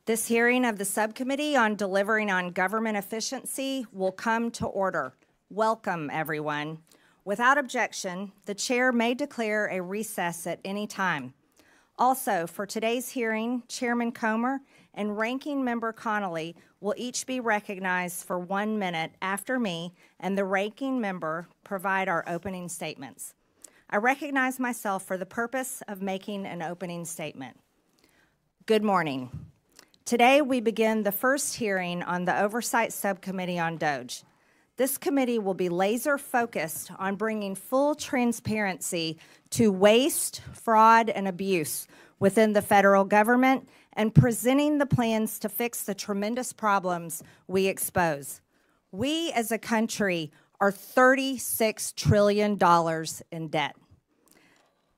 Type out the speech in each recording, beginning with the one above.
This hearing of the Subcommittee on Delivering on Government Efficiency will come to order. Welcome, everyone. Without objection, the chair may declare a recess at any time. Also, for today's hearing, Chairman Comer and Ranking Member Connolly will each be recognized for 1 minute after me and the Ranking Member provide our opening statements. I recognize myself for the purpose of making an opening statement. Good morning. Today, we begin the first hearing on the Oversight Subcommittee on DOGE. This committee will be laser focused on bringing full transparency to waste, fraud, and abuse within the federal government and presenting the plans to fix the tremendous problems we expose. We as a country are $36 trillion in debt.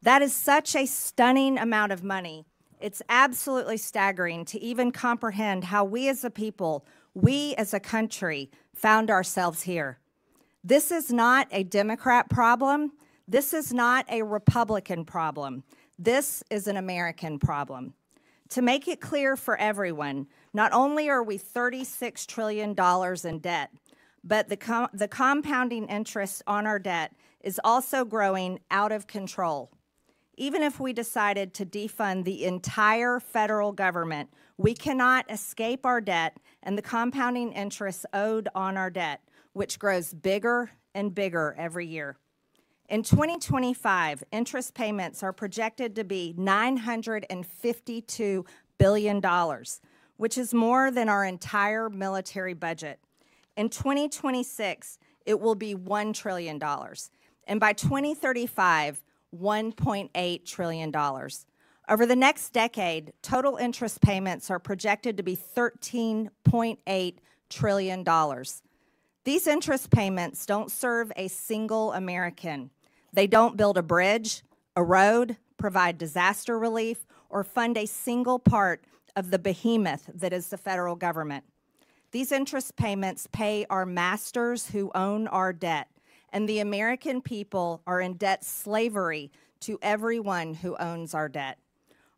That is such a stunning amount of money. It's absolutely staggering to even comprehend how we as a people, we as a country, found ourselves here. This is not a Democrat problem. This is not a Republican problem. This is an American problem. To make it clear for everyone, not only are we $36 trillion in debt, but the compounding interest on our debt is also growing out of control. Even if we decided to defund the entire federal government, we cannot escape our debt and the compounding interest owed on our debt, which grows bigger and bigger every year. In 2025, interest payments are projected to be $952 billion, which is more than our entire military budget. In 2026, it will be $1 trillion, and by 2035, $1.8 trillion. Over the next decade, total interest payments are projected to be $13.8 trillion. These interest payments don't serve a single American. They don't build a bridge, a road, provide disaster relief, or fund a single part of the behemoth that is the federal government. These interest payments pay our masters who own our debt, and the American people are in debt slavery to everyone who owns our debt.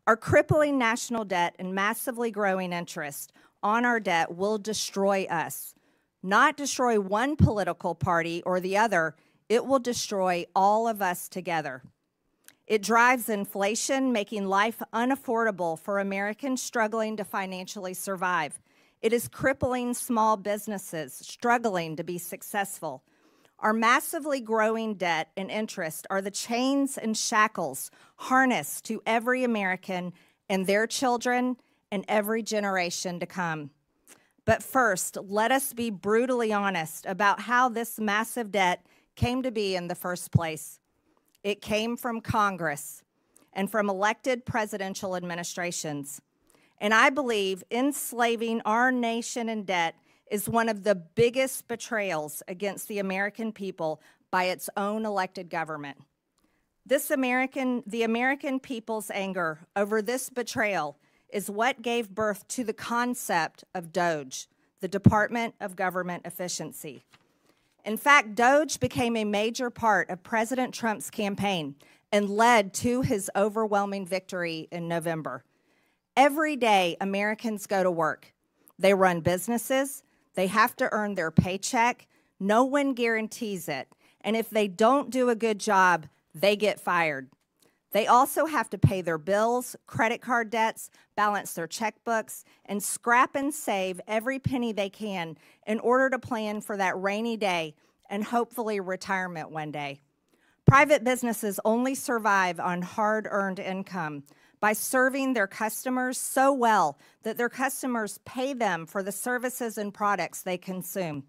Our crippling national debt and massively growing interest on our debt will destroy us. Not destroy one political party or the other, it will destroy all of us together. It drives inflation, making life unaffordable for Americans struggling to financially survive. It is crippling small businesses struggling to be successful. Our massively growing debt and interest are the chains and shackles harnessed to every American and their children and every generation to come. But first, let us be brutally honest about how this massive debt came to be in the first place. It came from Congress and from elected presidential administrations. And I believe enslaving our nation in debt is one of the biggest betrayals against the American people by its own elected government. The American people's anger over this betrayal is what gave birth to the concept of DOGE, the Department of Government Efficiency. In fact, DOGE became a major part of President Trump's campaign and led to his overwhelming victory in November. Every day, Americans go to work. They run businesses. They have to earn their paycheck. No one guarantees it. And if they don't do a good job, they get fired. They also have to pay their bills, credit card debts, balance their checkbooks, and scrap and save every penny they can in order to plan for that rainy day and hopefully retirement one day. Private businesses only survive on hard-earned income by serving their customers so well that their customers pay them for the services and products they consume.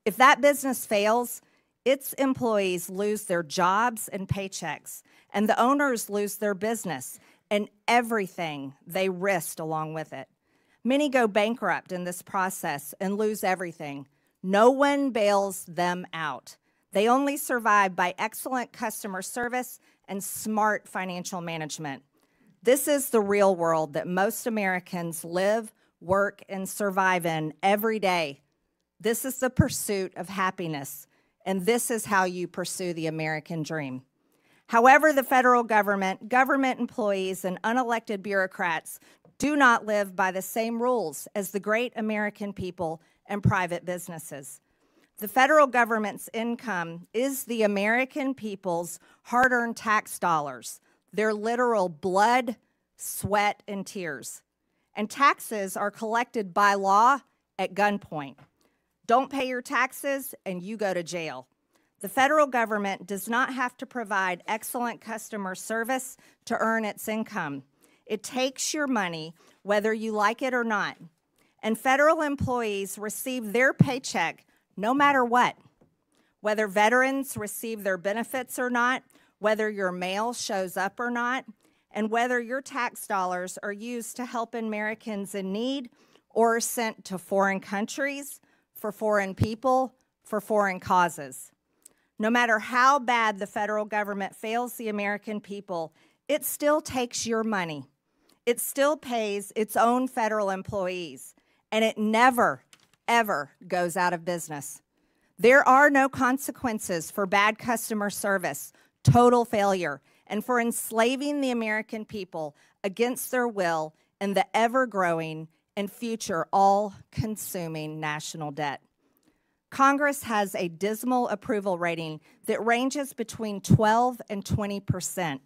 If that business fails, its employees lose their jobs and paychecks, and the owners lose their business and everything they risked along with it. Many go bankrupt in this process and lose everything. No one bails them out. They only survive by excellent customer service and smart financial management. This is the real world that most Americans live, work, and survive in every day. This is the pursuit of happiness, and this is how you pursue the American dream. However, the federal government, government employees, and unelected bureaucrats do not live by the same rules as the great American people and private businesses. The federal government's income is the American people's hard-earned tax dollars, their literal blood, sweat, and tears. And taxes are collected by law at gunpoint. Don't pay your taxes and you go to jail. The federal government does not have to provide excellent customer service to earn its income. It takes your money whether you like it or not. And federal employees receive their paycheck no matter what. Whether veterans receive their benefits or not, whether your mail shows up or not, and whether your tax dollars are used to help Americans in need or are sent to foreign countries, for foreign people, for foreign causes. No matter how bad the federal government fails the American people, it still takes your money. It still pays its own federal employees, and it never, ever goes out of business. There are no consequences for bad customer service, total failure, and for enslaving the American people against their will in the ever-growing and future all-consuming national debt. Congress has a dismal approval rating that ranges between 12 and 20%.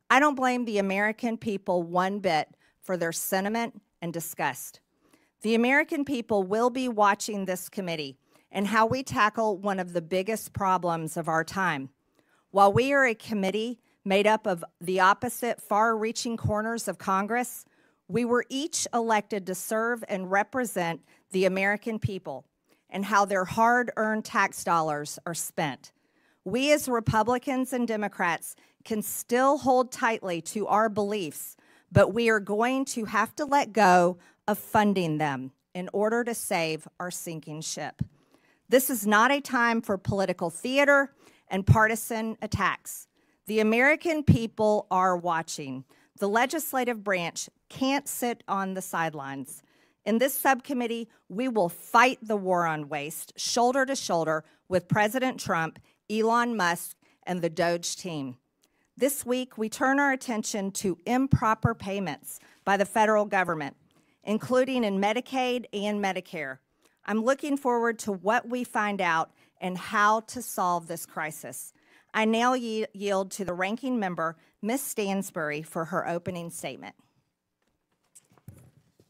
I don't blame the American people one bit for their sentiment and disgust. The American people will be watching this committee and how we tackle one of the biggest problems of our time. While we are a committee made up of the opposite far-reaching corners of Congress, we were each elected to serve and represent the American people and how their hard-earned tax dollars are spent. We as Republicans and Democrats can still hold tightly to our beliefs, but we are going to have to let go of funding them in order to save our sinking ship. This is not a time for political theater and partisan attacks. The American people are watching. The legislative branch can't sit on the sidelines. In this subcommittee, we will fight the war on waste shoulder to shoulder with President Trump, Elon Musk, and the DOGE team. This week, we turn our attention to improper payments by the federal government, including in Medicaid and Medicare. I'm looking forward to what we find out and how to solve this crisis. I now yield to the ranking member, Ms. Stansbury, for her opening statement.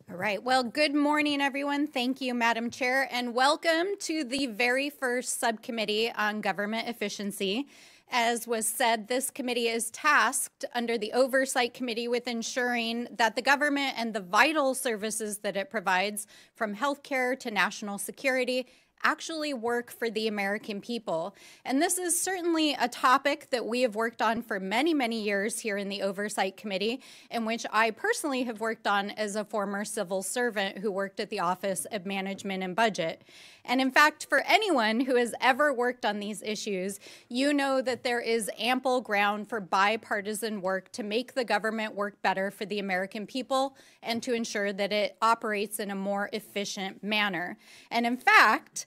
All right. Well, good morning, everyone. Thank you, Madam Chair, and welcome to the very first subcommittee on government efficiency. As was said, this committee is tasked under the Oversight Committee with ensuring that the government and the vital services that it provides, from healthcare to national security, actually work for the American people. And this is certainly a topic that we have worked on for many, many years here in the Oversight Committee, in which I personally have worked on as a former civil servant who worked at the Office of Management and Budget. And in fact, for anyone who has ever worked on these issues, you know that there is ample ground for bipartisan work to make the government work better for the American people and to ensure that it operates in a more efficient manner. And in fact,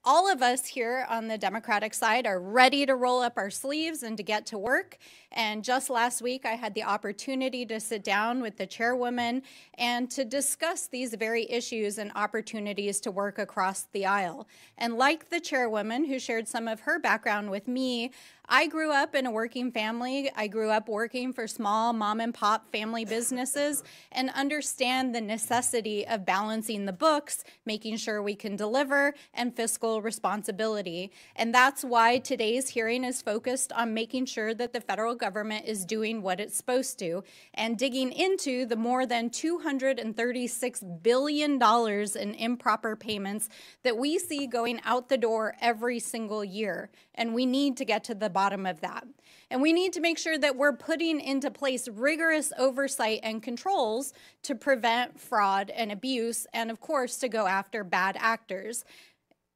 all of us here on the Democratic side are ready to roll up our sleeves and to get to work. And just last week, I had the opportunity to sit down with the chairwoman and to discuss these very issues and opportunities to work across the aisle. And like the chairwoman who shared some of her background with me, I grew up in a working family. I grew up working for small mom and pop family businesses and understand the necessity of balancing the books, making sure we can deliver, and fiscal responsibility. And that's why today's hearing is focused on making sure that the federal government is doing what it's supposed to and digging into the more than $236 billion in improper payments that we see going out the door every single year. And we need to get to the bottom of that. And we need to make sure that we're putting into place rigorous oversight and controls to prevent fraud and abuse, and of course, to go after bad actors.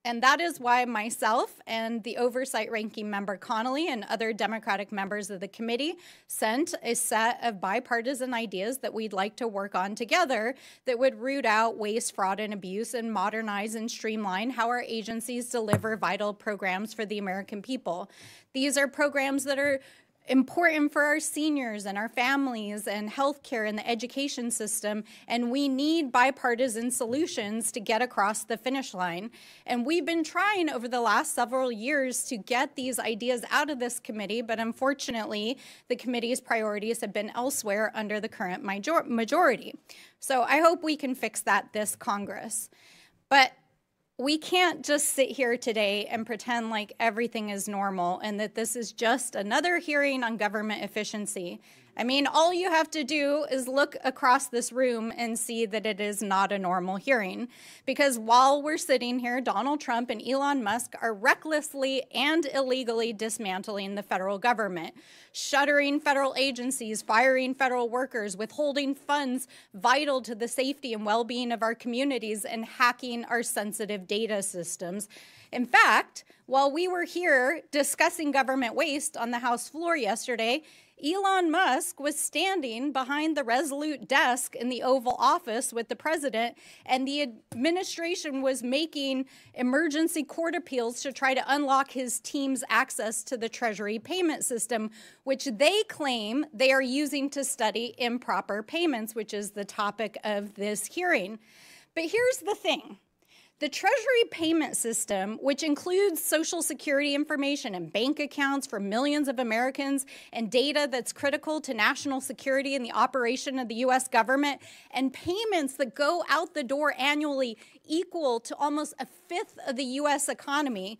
And that is why myself and the Oversight Ranking Member Connolly and other Democratic members of the committee sent a set of bipartisan ideas that we'd like to work on together that would root out waste, fraud, and abuse and modernize and streamline how our agencies deliver vital programs for the American people. These are programs that are important for our seniors and our families and healthcare and the education system, and we need bipartisan solutions to get across the finish line. And we've been trying over the last several years to get these ideas out of this committee, but unfortunately, the committee's priorities have been elsewhere under the current majority. So I hope we can fix that this Congress. But we can't just sit here today and pretend like everything is normal and that this is just another hearing on government efficiency. I mean, all you have to do is look across this room and see that it is not a normal hearing. Because while we're sitting here, Donald Trump and Elon Musk are recklessly and illegally dismantling the federal government, shuttering federal agencies, firing federal workers, withholding funds vital to the safety and well-being of our communities, and hacking our sensitive data systems. In fact, while we were here discussing government waste on the House floor yesterday, Elon Musk was standing behind the Resolute desk in the Oval Office with the president, and the administration was making emergency court appeals to try to unlock his team's access to the Treasury payment system, which they claim they are using to study improper payments, which is the topic of this hearing. But here's the thing. The Treasury payment system, which includes Social Security information and bank accounts for millions of Americans and data that's critical to national security and the operation of the U.S. government, and payments that go out the door annually equal to almost a fifth of the U.S. economy,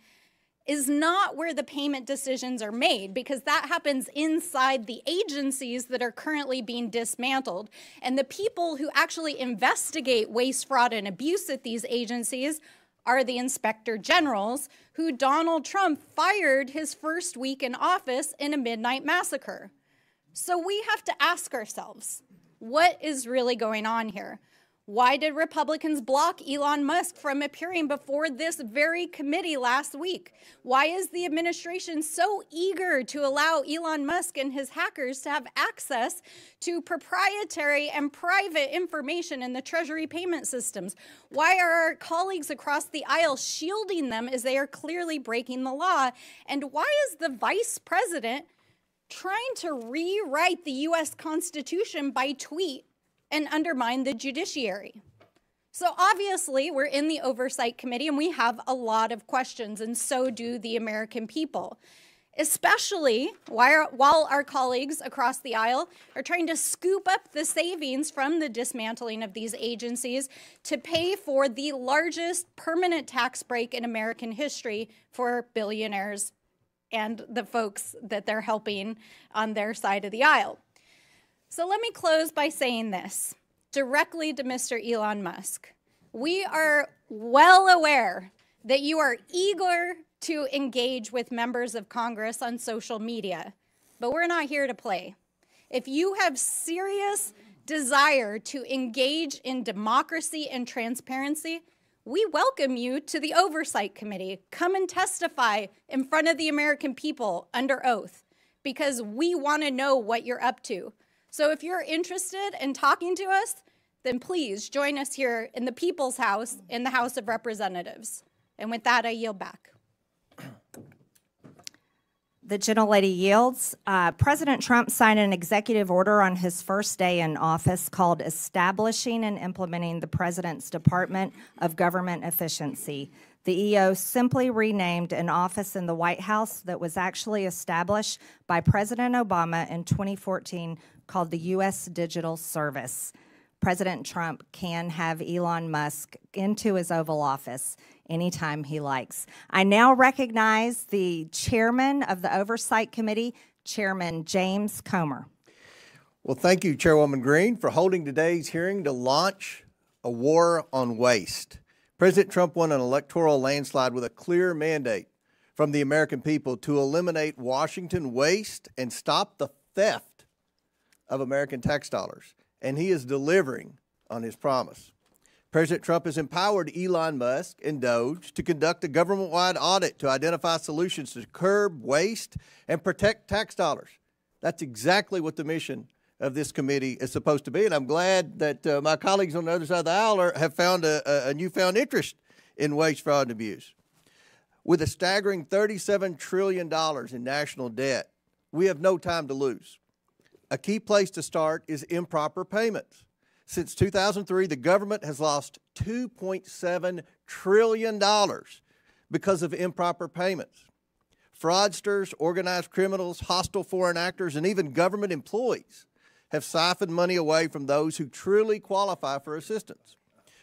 is not where the payment decisions are made, because that happens inside the agencies that are currently being dismantled. And the people who actually investigate waste, fraud, and abuse at these agencies are the inspector generals, who Donald Trump fired his first week in office in a midnight massacre. So we have to ask ourselves, what is really going on here? Why did Republicans block Elon Musk from appearing before this very committee last week? Why is the administration so eager to allow Elon Musk and his hackers to have access to proprietary and private information in the Treasury payment systems? Why are our colleagues across the aisle shielding them as they are clearly breaking the law? And why is the vice president trying to rewrite the U.S. Constitution by tweet and undermine the judiciary? So obviously, we're in the Oversight Committee and we have a lot of questions, and so do the American people, especially while our colleagues across the aisle are trying to scoop up the savings from the dismantling of these agencies to pay for the largest permanent tax break in American history for billionaires and the folks that they're helping on their side of the aisle. So let me close by saying this directly to Mr. Elon Musk. We are well aware that you are eager to engage with members of Congress on social media, but we're not here to play. If you have serious desire to engage in democracy and transparency, we welcome you to the Oversight Committee. Come and testify in front of the American people under oath, because we want to know what you're up to. So if you're interested in talking to us, then please join us here in the People's House in the House of Representatives. And with that, I yield back. The gentlelady yields. President Trump signed an executive order on his first day in office called Establishing and Implementing the President's Department of Government Efficiency. The EO simply renamed an office in the White House that was actually established by President Obama in 2014 called the U.S. Digital Service. President Trump can have Elon Musk into his Oval Office anytime he likes. I now recognize the chairman of the Oversight Committee, Chairman James Comer. Well, thank you, Chairwoman Green, for holding today's hearing to launch a war on waste. President Trump won an electoral landslide with a clear mandate from the American people to eliminate Washington waste and stop the theft of American tax dollars. And he is delivering on his promise. President Trump has empowered Elon Musk and DOGE to conduct a government-wide audit to identify solutions to curb waste and protect tax dollars. That's exactly what the mission of this committee is supposed to be, and I'm glad that my colleagues on the other side of the aisle have found a newfound interest in waste, fraud, and abuse. With a staggering $37 trillion in national debt, we have no time to lose. A key place to start is improper payments. Since 2003, the government has lost $2.7 trillion because of improper payments. Fraudsters, organized criminals, hostile foreign actors, and even government employees have siphoned money away from those who truly qualify for assistance.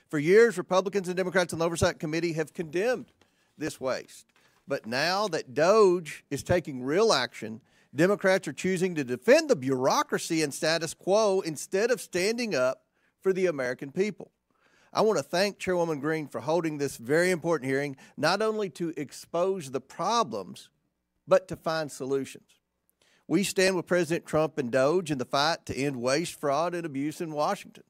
For years, Republicans and Democrats in the Oversight Committee have condemned this waste. But now that DOGE is taking real action, Democrats are choosing to defend the bureaucracy and status quo instead of standing up for the American people. I want to thank Chairwoman Green for holding this very important hearing, not only to expose the problems, but to find solutions. We stand with President Trump and DOGE in the fight to end waste, fraud, and abuse in Washington.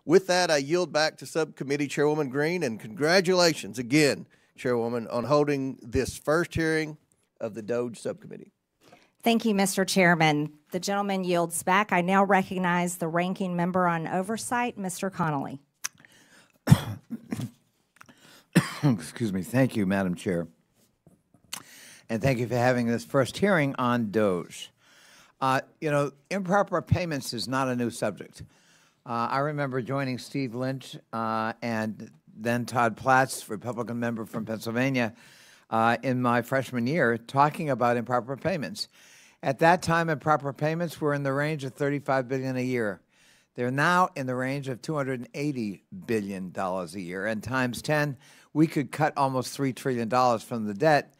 With that, I yield back to Subcommittee Chairwoman Green, and congratulations again, Chairwoman, on holding this first hearing of the DOGE Subcommittee. Thank you, Mr. Chairman. The gentleman yields back. I now recognize the ranking member on oversight, Mr. Connolly. Excuse me. Thank you, Madam Chair. And thank you for having this first hearing on DOGE. You know, improper payments is not a new subject. I remember joining Steve Lynch and then Todd Platts, Republican member from Pennsylvania, in my freshman year, talking about improper payments. At that time, improper payments were in the range of $35 billion a year. They're now in the range of $280 billion a year. And times 10, we could cut almost $3 trillion from the debt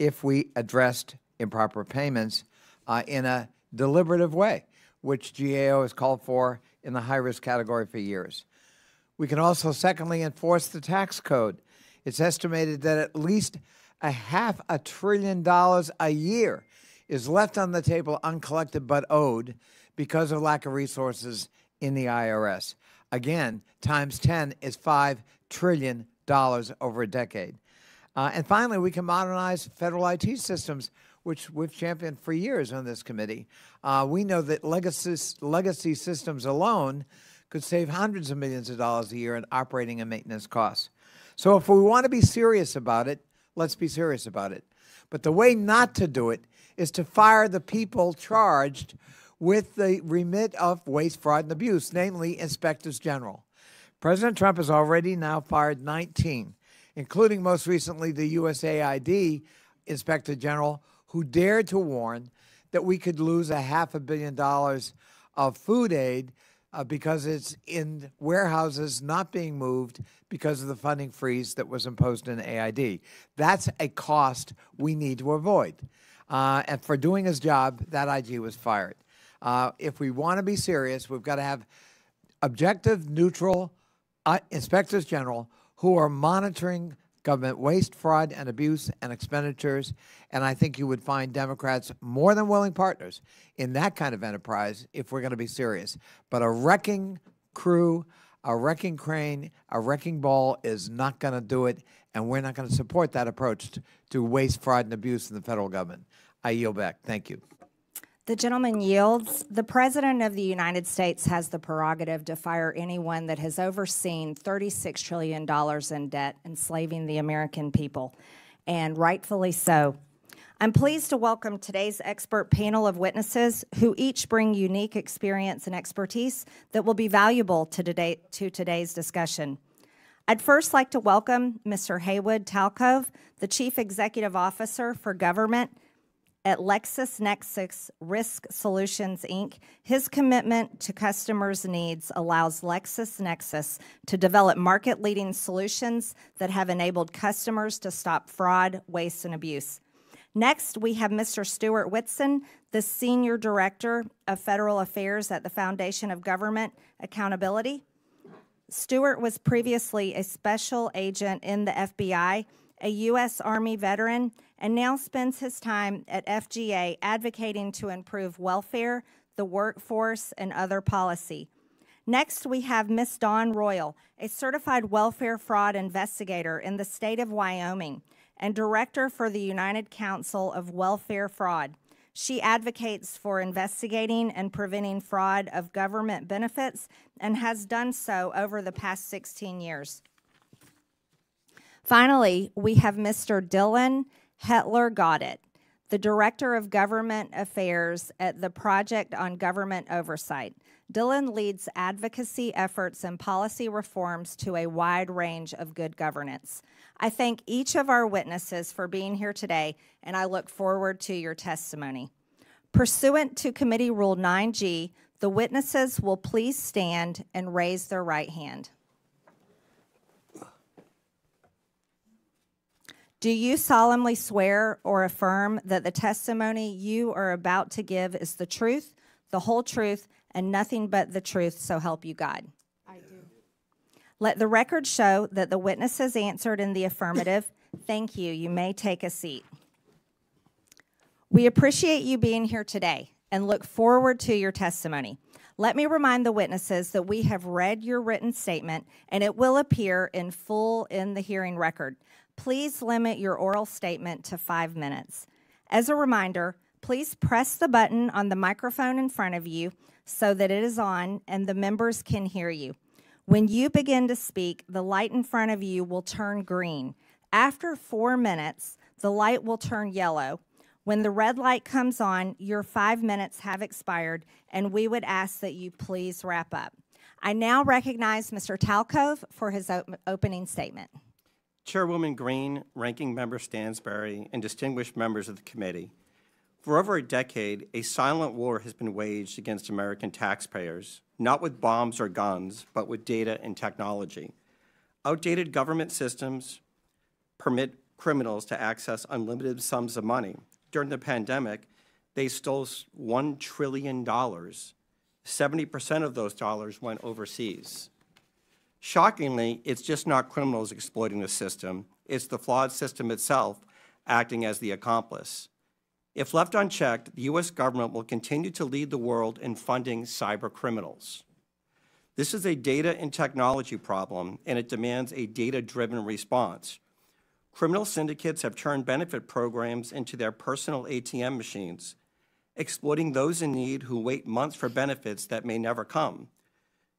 if we addressed improper payments in a deliberative way, which GAO has called for in the high-risk category for years. We can also, secondly, enforce the tax code. It's estimated that at least $500 billion a year is left on the table uncollected but owed because of lack of resources in the IRS. Again, times 10 is $5 trillion over a decade. And finally, we can modernize federal IT systems, which we've championed for years on this committee. We know that legacy systems alone could save hundreds of millions of dollars a year in operating and maintenance costs. So if we want to be serious about it, let's be serious about it. But the way not to do it is to fire the people charged with the remit of waste, fraud, and abuse, namely inspectors general. President Trump has already now fired 19, including most recently the USAID Inspector General, who dared to warn that we could lose $500 million of food aid because it's in warehouses not being moved because of the funding freeze that was imposed in AID. That's a cost we need to avoid. And for doing his job, that IG was fired. If we want to be serious, we've got to have objective, neutral inspectors general who are monitoring government waste, fraud, and abuse and expenditures. And I think you would find Democrats more than willing partners in that kind of enterprise if we're going to be serious. But a wrecking crew, a wrecking crane, a wrecking ball is not going to do it, and we're not going to support that approach to waste, fraud, and abuse in the federal government. I yield back. Thank you. The gentleman yields. The President of the United States has the prerogative to fire anyone that has overseen $36 trillion in debt, enslaving the American people, and rightfully so. I'm pleased to welcome today's expert panel of witnesses who each bring unique experience and expertise that will be valuable to today's discussion. I'd first like to welcome Mr. Haywood Talcove, the Chief Executive Officer for Government at LexisNexis Risk Solutions, Inc. His commitment to customers' needs allows LexisNexis to develop market-leading solutions that have enabled customers to stop fraud, waste, and abuse. Next, we have Mr. Stuart Whitson, the Senior Director of Federal Affairs at the Foundation of Government Accountability. Stuart was previously a special agent in the FBI, a U.S. Army veteran, and now spends his time at FGA advocating to improve welfare, the workforce, and other policy. Next, we have Ms. Dawn Royal, a certified welfare fraud investigator in the state of Wyoming and director for the United Council of Welfare Fraud. She advocates for investigating and preventing fraud of government benefits and has done so over the past 16 years. Finally, we have Mr. Dylan Hetler-Goddett, the Director of Government Affairs at the Project on Government Oversight. Dylan leads advocacy efforts and policy reforms to a wide range of good governance. I thank each of our witnesses for being here today, and I look forward to your testimony. Pursuant to Committee Rule 9G, the witnesses will please stand and raise their right hand. Do you solemnly swear or affirm that the testimony you are about to give is the truth, the whole truth, and nothing but the truth, so help you God? I do. Let the record show that the witnesses answered in the affirmative. Thank you. You may take a seat. We appreciate you being here today and look forward to your testimony. Let me remind the witnesses that we have read your written statement and it will appear in full in the hearing record. Please limit your oral statement to 5 minutes. As a reminder, please press the button on the microphone in front of you so that it is on and the members can hear you. When you begin to speak, the light in front of you will turn green. After 4 minutes, the light will turn yellow. When the red light comes on, your 5 minutes have expired, and we would ask that you please wrap up. I now recognize Mr. Talcove for his opening statement. Chairwoman Green, Ranking Member Stansberry, and distinguished members of the committee, for over a decade, a silent war has been waged against American taxpayers, not with bombs or guns, but with data and technology. Outdated government systems permit criminals to access unlimited sums of money. During the pandemic, they stole $1 trillion. 70% of those dollars went overseas. Shockingly, it's just not criminals exploiting the system. It's the flawed system itself acting as the accomplice. If left unchecked, the U.S. government will continue to lead the world in funding cyber criminals. This is a data and technology problem, and it demands a data-driven response. Criminal syndicates have turned benefit programs into their personal ATM machines, exploiting those in need who wait months for benefits that may never come.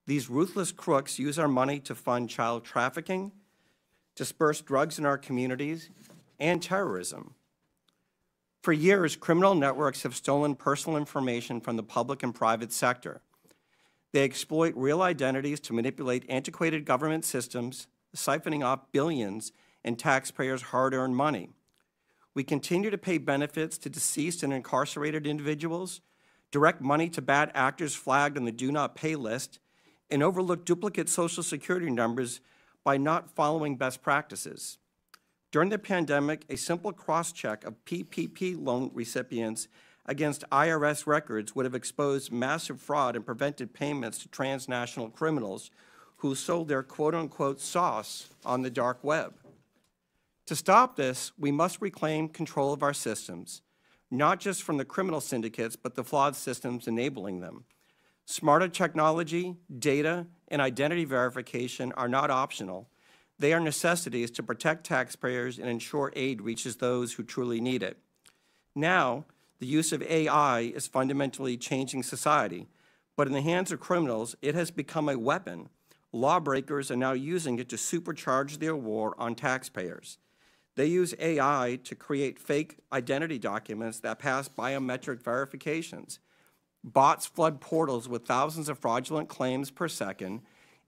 These ruthless crooks use our money to fund child trafficking, disperse drugs in our communities, and terrorism. For years, criminal networks have stolen personal information from the public and private sector. They exploit real identities to manipulate antiquated government systems, siphoning off billions in taxpayers' hard-earned money. We continue to pay benefits to deceased and incarcerated individuals, direct money to bad actors flagged on the do not pay list, and overlook duplicate Social Security numbers by not following best practices. During the pandemic, a simple cross-check of PPP loan recipients against IRS records would have exposed massive fraud and prevented payments to transnational criminals who sold their quote-unquote sauce on the dark web. To stop this, we must reclaim control of our systems, not just from the criminal syndicates, but the flawed systems enabling them. Smarter technology, data, and identity verification are not optional. They are necessities to protect taxpayers and ensure aid reaches those who truly need it. Now, the use of AI is fundamentally changing society, but in the hands of criminals, it has become a weapon. Lawbreakers are now using it to supercharge their war on taxpayers. They use AI to create fake identity documents that pass biometric verifications. Bots flood portals with thousands of fraudulent claims per second,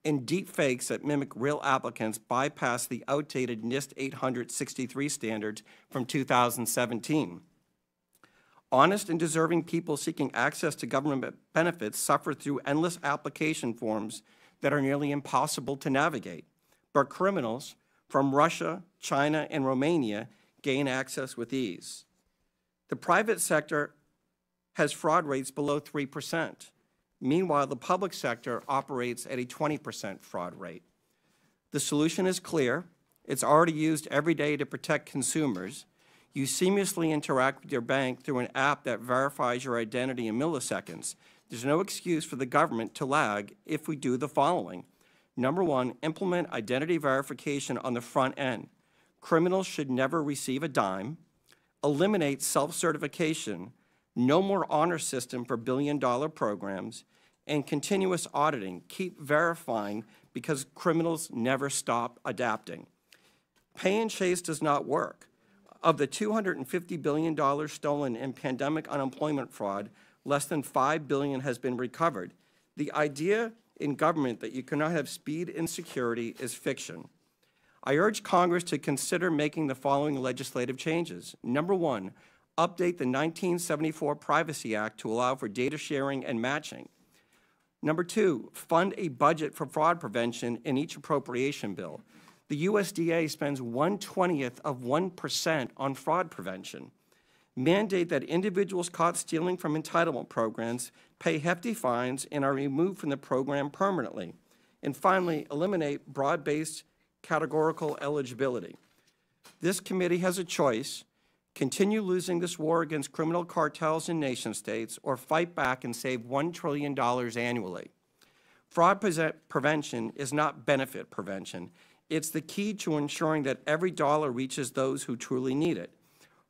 and deep fakes that mimic real applicants bypass the outdated NIST 863 standards from 2017. Honest and deserving people seeking access to government benefits suffer through endless application forms that are nearly impossible to navigate. But criminals from Russia, China, and Romania gain access with ease. The private sector has fraud rates below 3%. Meanwhile, the public sector operates at a 20% fraud rate. The solution is clear. It's already used every day to protect consumers. You seamlessly interact with your bank through an app that verifies your identity in milliseconds. There's no excuse for the government to lag if we do the following. Number one, implement identity verification on the front end. Criminals should never receive a dime. Eliminate self-certification. No more honor system for billion-dollar programs. And continuous auditing. Keep verifying because criminals never stop adapting. Pay and chase does not work. Of the $250 billion stolen in pandemic unemployment fraud, less than $5 billion has been recovered. The idea in government that you cannot have speed and security is fiction. I urge Congress to consider making the following legislative changes. Number one, update the 1974 Privacy Act to allow for data sharing and matching. Number two, fund a budget for fraud prevention in each appropriation bill. The USDA spends 1/20th of 1% on fraud prevention. Mandate that individuals caught stealing from entitlement programs pay hefty fines and are removed from the program permanently. And finally, eliminate broad-based categorical eligibility. This committee has a choice: continue losing this war against criminal cartels and nation states, or fight back and save $1 trillion annually. Fraud prevention is not benefit prevention. It's the key to ensuring that every dollar reaches those who truly need it.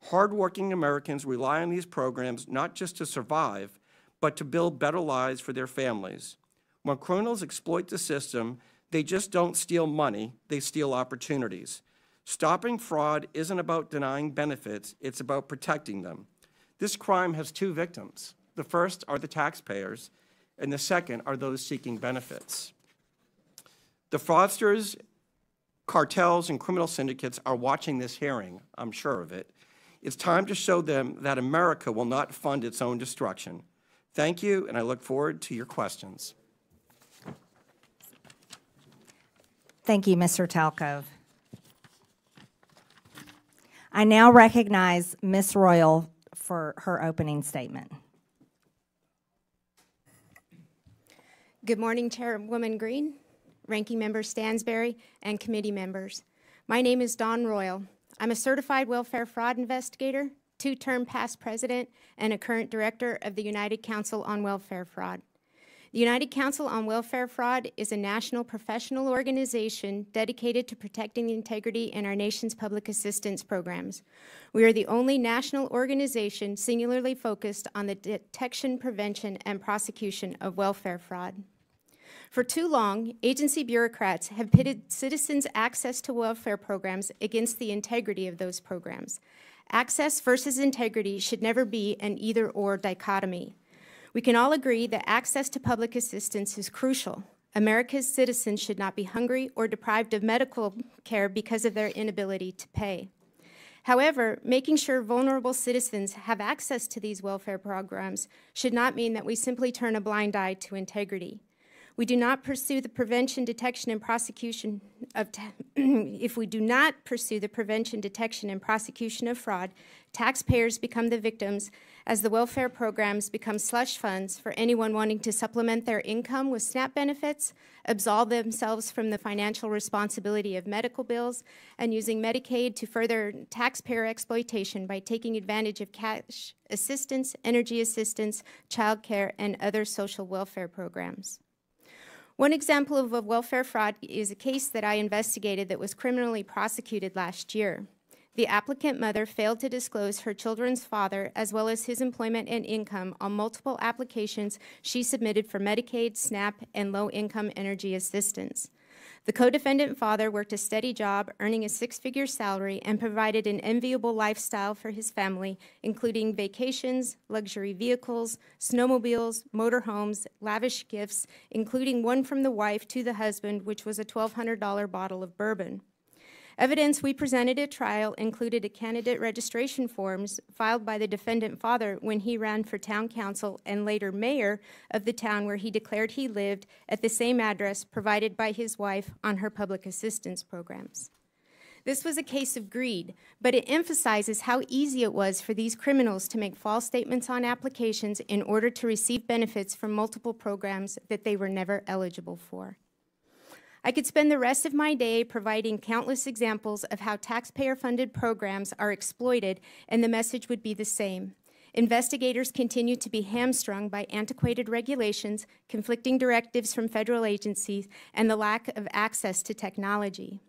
Hardworking Americans rely on these programs not just to survive, but to build better lives for their families. When criminals exploit the system, they just don't steal money, they steal opportunities. Stopping fraud isn't about denying benefits, it's about protecting them. This crime has two victims. The first are the taxpayers, and the second are those seeking benefits. The fraudsters, cartels, and criminal syndicates are watching this hearing, I'm sure of it. It's time to show them that America will not fund its own destruction. Thank you, and I look forward to your questions. Thank you, Mr. Talcove. I now recognize Ms. Royal for her opening statement. Good morning, Chairwoman Green, Ranking Member Stansberry, and committee members. My name is Dawn Royal. I'm a certified welfare fraud investigator, two-term past president, and a current director of the United Council on Welfare Fraud. The United Council on Welfare Fraud is a national professional organization dedicated to protecting the integrity in our nation's public assistance programs. We are the only national organization singularly focused on the detection, prevention, and prosecution of welfare fraud. For too long, agency bureaucrats have pitted citizens' access to welfare programs against the integrity of those programs. Access versus integrity should never be an either-or dichotomy. We can all agree that access to public assistance is crucial. America's citizens should not be hungry or deprived of medical care because of their inability to pay. However, making sure vulnerable citizens have access to these welfare programs should not mean that we simply turn a blind eye to integrity. We do not pursue the prevention, detection, and prosecution of if we do not pursue the prevention, detection, and prosecution of fraud, taxpayers become the victims as the welfare programs become slush funds for anyone wanting to supplement their income with SNAP benefits, absolve themselves from the financial responsibility of medical bills, and using Medicaid to further taxpayer exploitation by taking advantage of cash assistance, energy assistance, child care, and other social welfare programs. One example of a welfare fraud is a case that I investigated that was criminally prosecuted last year. The applicant mother failed to disclose her children's father as well as his employment and income on multiple applications she submitted for Medicaid, SNAP, and low-income energy assistance. The co-defendant father worked a steady job, earning a six-figure salary, and provided an enviable lifestyle for his family, including vacations, luxury vehicles, snowmobiles, motorhomes, lavish gifts, including one from the wife to the husband, which was a $1,200 bottle of bourbon. Evidence we presented at trial included a candidate registration forms filed by the defendant father when he ran for town council and later mayor of the town where he declared he lived at the same address provided by his wife on her public assistance programs. This was a case of greed, but it emphasizes how easy it was for these criminals to make false statements on applications in order to receive benefits from multiple programs that they were never eligible for. I could spend the rest of my day providing countless examples of how taxpayer-funded programs are exploited, and the message would be the same. Investigators continue to be hamstrung by antiquated regulations, conflicting directives from federal agencies, and the lack of access to technology.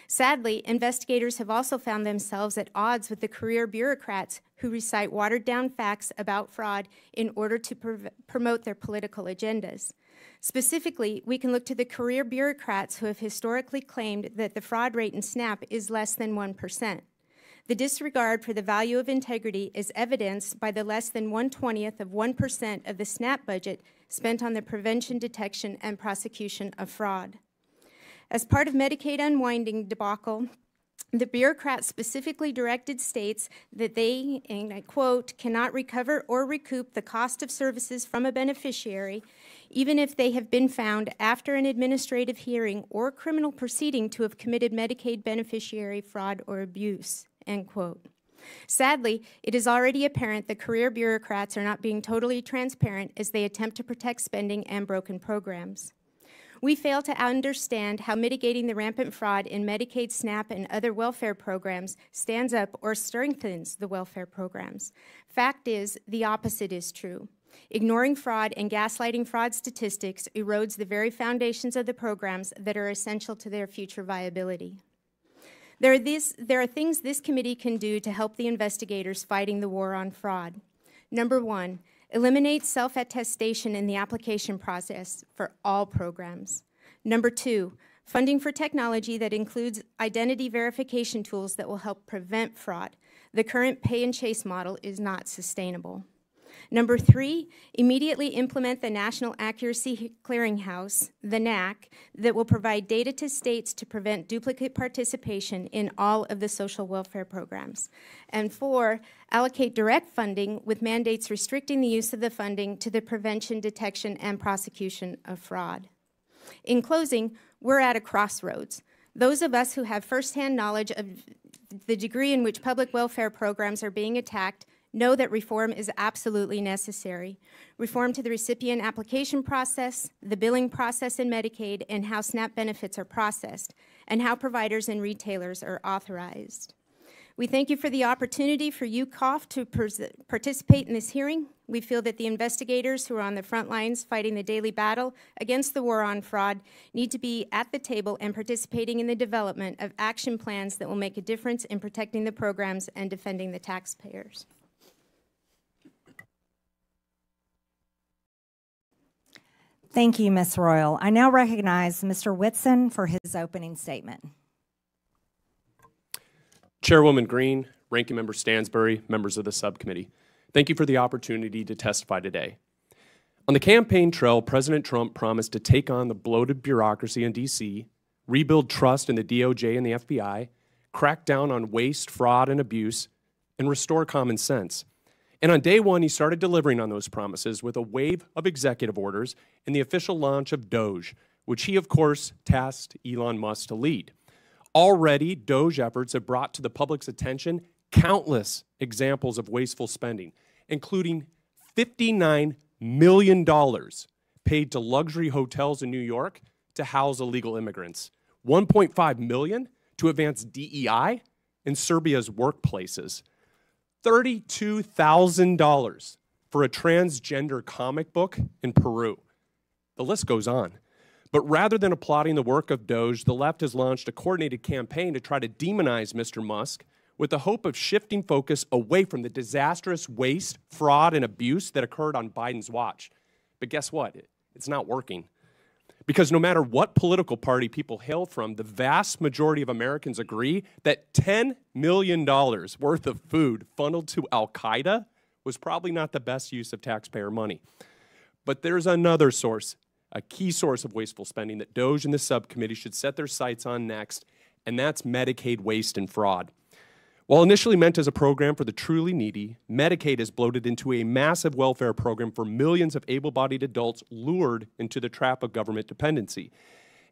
Sadly, investigators have also found themselves at odds with the career bureaucrats who recite watered-down facts about fraud in order to promote their political agendas. Specifically, we can look to the career bureaucrats who have historically claimed that the fraud rate in SNAP is less than 1%. The disregard for the value of integrity is evidenced by the less than 1/20th of 1% of the SNAP budget spent on the prevention, detection, and prosecution of fraud. As part of Medicaid unwinding debacle, the bureaucrats specifically directed states that they, and I quote, cannot recover or recoup the cost of services from a beneficiary, even if they have been found after an administrative hearing or criminal proceeding to have committed Medicaid beneficiary fraud or abuse, end quote. Sadly, it is already apparent that career bureaucrats are not being totally transparent as they attempt to protect spending and broken programs. We fail to understand how mitigating the rampant fraud in Medicaid, SNAP, and other welfare programs stands up or strengthens the welfare programs. Fact is, the opposite is true. Ignoring fraud and gaslighting fraud statistics erodes the very foundations of the programs that are essential to their future viability. There are things this committee can do to help the investigators fighting the war on fraud. Number one, eliminate self-attestation in the application process for all programs. Number two, funding for technology that includes identity verification tools that will help prevent fraud. The current pay and chase model is not sustainable. Number three, immediately implement the National Accuracy Clearinghouse, the NAC, that will provide data to states to prevent duplicate participation in all of the social welfare programs. And four, allocate direct funding with mandates restricting the use of the funding to the prevention, detection, and prosecution of fraud. In closing, we're at a crossroads. Those of us who have firsthand knowledge of the degree in which public welfare programs are being attacked know that reform is absolutely necessary. Reform to the recipient application process, the billing process in Medicaid, and how SNAP benefits are processed, and how providers and retailers are authorized. We thank you for the opportunity for UCOF to participate in this hearing. We feel that the investigators who are on the front lines fighting the daily battle against the war on fraud need to be at the table and participating in the development of action plans that will make a difference in protecting the programs and defending the taxpayers. Thank you, Ms. Royal. I now recognize Mr. Whitson for his opening statement. Chairwoman Green, Ranking Member Stansbury, members of the subcommittee, thank you for the opportunity to testify today. On the campaign trail, President Trump promised to take on the bloated bureaucracy in D.C., rebuild trust in the DOJ and the FBI, crack down on waste, fraud, and abuse, and restore common sense. And on day one, he started delivering on those promises with a wave of executive orders and the official launch of DOGE, which he, of course, tasked Elon Musk to lead. Already, DOGE efforts have brought to the public's attention countless examples of wasteful spending, including $59 million paid to luxury hotels in New York to house illegal immigrants, $1.5 million to advance DEI in Serbia's workplaces, $32,000 for a transgender comic book in Peru. The list goes on. But rather than applauding the work of DOGE, the left has launched a coordinated campaign to try to demonize Mr. Musk with the hope of shifting focus away from the disastrous waste, fraud, and abuse that occurred on Biden's watch. But guess what? It's not working. Because no matter what political party people hail from, the vast majority of Americans agree that $10 million worth of food funneled to Al-Qaeda was probably not the best use of taxpayer money. But there's another source, a key source of wasteful spending that DOGE and the subcommittee should set their sights on next, and that's Medicaid waste and fraud. While initially meant as a program for the truly needy, Medicaid has bloated into a massive welfare program for millions of able-bodied adults lured into the trap of government dependency.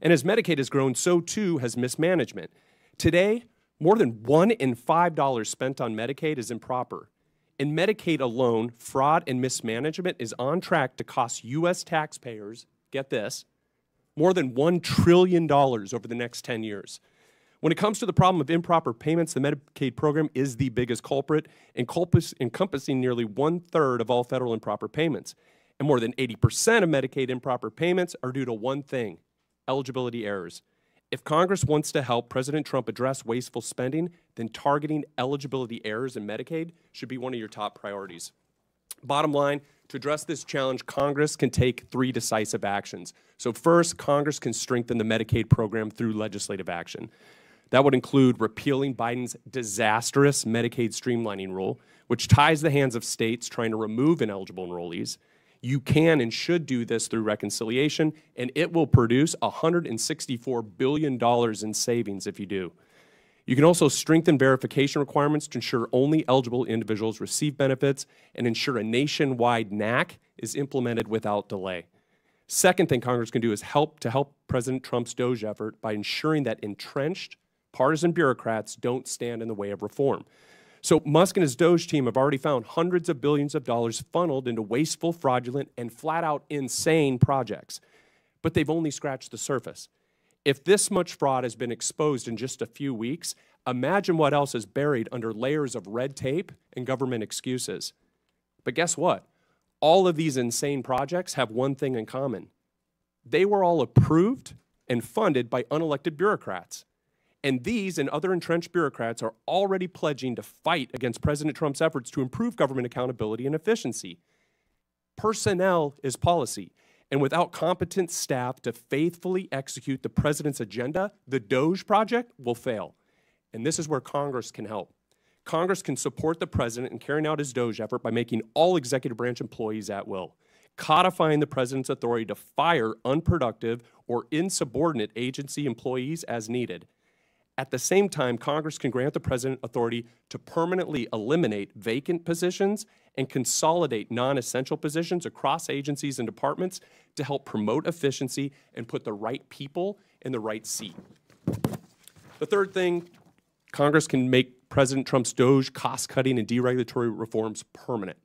And as Medicaid has grown, so too has mismanagement. Today, more than $1 in $5 spent on Medicaid is improper. In Medicaid alone, fraud and mismanagement is on track to cost U.S. taxpayers, get this, more than $1 trillion over the next 10 years. When it comes to the problem of improper payments, the Medicaid program is the biggest culprit, encompassing nearly 1/3 of all federal improper payments. And more than 80% of Medicaid improper payments are due to one thing: eligibility errors. If Congress wants to help President Trump address wasteful spending, then targeting eligibility errors in Medicaid should be one of your top priorities. Bottom line, to address this challenge, Congress can take 3 decisive actions. So first, Congress can strengthen the Medicaid program through legislative action. That would include repealing Biden's disastrous Medicaid streamlining rule, which ties the hands of states trying to remove ineligible enrollees. You can and should do this through reconciliation, and it will produce $164 billion in savings if you do. You can also strengthen verification requirements to ensure only eligible individuals receive benefits and ensure a nationwide NAC is implemented without delay. Second thing Congress can do is help President Trump's DOGE effort by ensuring that entrenched partisan bureaucrats don't stand in the way of reform. So Musk and his DOGE team have already found hundreds of billions of dollars funneled into wasteful, fraudulent, and flat-out insane projects. But they've only scratched the surface. If this much fraud has been exposed in just a few weeks, imagine what else is buried under layers of red tape and government excuses. But guess what? All of these insane projects have one thing in common. They were all approved and funded by unelected bureaucrats. And these and other entrenched bureaucrats are already pledging to fight against President Trump's efforts to improve government accountability and efficiency. Personnel is policy. And without competent staff to faithfully execute the president's agenda, the DOGE project will fail. And this is where Congress can help. Congress can support the president in carrying out his DOGE effort by making all executive branch employees at will, codifying the president's authority to fire unproductive or insubordinate agency employees as needed. At the same time, Congress can grant the president authority to permanently eliminate vacant positions and consolidate non-essential positions across agencies and departments to help promote efficiency and put the right people in the right seat. The third thing, Congress can make President Trump's DOGE cost-cutting and deregulatory reforms permanent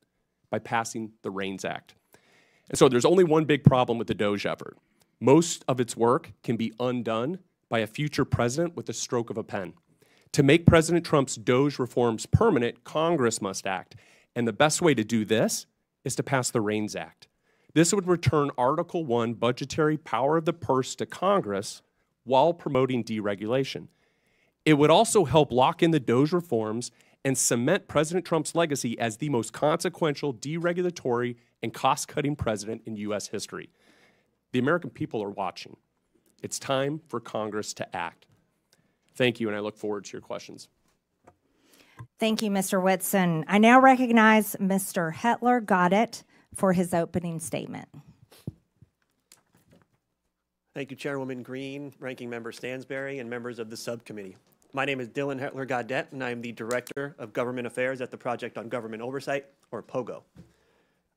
by passing the REINS Act. And so there's only one big problem with the DOGE effort. Most of its work can be undone by a future president with the stroke of a pen. To make President Trump's DOGE reforms permanent, Congress must act. And the best way to do this is to pass the REINS Act. This would return Article 1 budgetary power of the purse to Congress while promoting deregulation. It would also help lock in the DOGE reforms and cement President Trump's legacy as the most consequential deregulatory and cost-cutting president in U.S. history. The American people are watching. It's time for Congress to act. Thank you, and I look forward to your questions. Thank you, Mr. Whitson. I now recognize Mr. Hetler Goddett for his opening statement. Thank you, Chairwoman Green, Ranking Member Stansberry, and members of the subcommittee. My name is Dylan Hetler Goddett, and I am the Director of Government Affairs at the Project on Government Oversight, or POGO.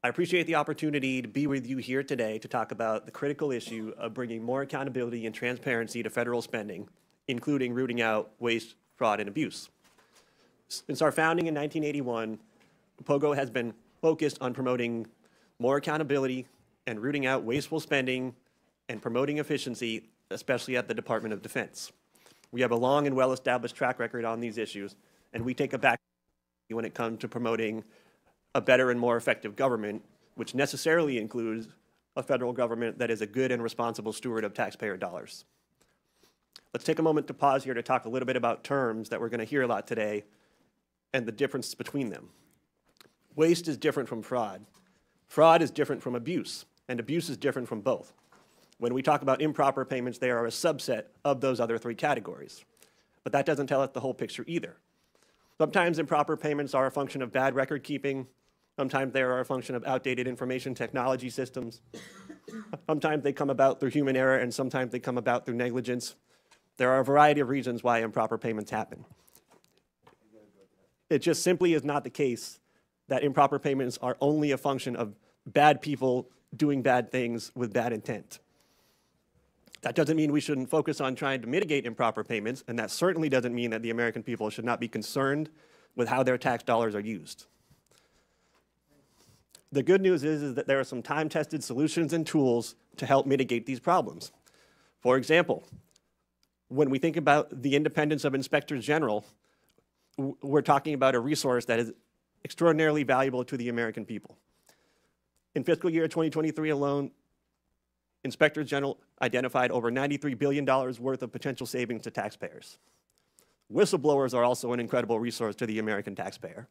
I appreciate the opportunity to be with you here today to talk about the critical issue of bringing more accountability and transparency to federal spending, including rooting out waste, fraud, and abuse. Since our founding in 1981, POGO has been focused on promoting more accountability and rooting out wasteful spending and promoting efficiency, especially at the Department of Defense. We have a long and well-established track record on these issues, and we take a back when it comes to promoting a better and more effective government, which necessarily includes a federal government that is a good and responsible steward of taxpayer dollars. Let's take a moment to pause here to talk a little bit about terms that we're going to hear a lot today and the difference between them. Waste is different from fraud. Fraud is different from abuse, and abuse is different from both. When we talk about improper payments, they are a subset of those other three categories. But that doesn't tell us the whole picture either. Sometimes improper payments are a function of bad record keeping. Sometimes they are a function of outdated information technology systems. Sometimes they come about through human error, and sometimes they come about through negligence. There are a variety of reasons why improper payments happen. It just simply is not the case that improper payments are only a function of bad people doing bad things with bad intent. That doesn't mean we shouldn't focus on trying to mitigate improper payments, and that certainly doesn't mean that the American people should not be concerned with how their tax dollars are used. The good news is that there are some time-tested solutions and tools to help mitigate these problems. For example, when we think about the independence of inspectors general, we're talking about a resource that is extraordinarily valuable to the American people. In fiscal year 2023 alone, inspectors general identified over $93 billion worth of potential savings to taxpayers. Whistleblowers are also an incredible resource to the American taxpayer.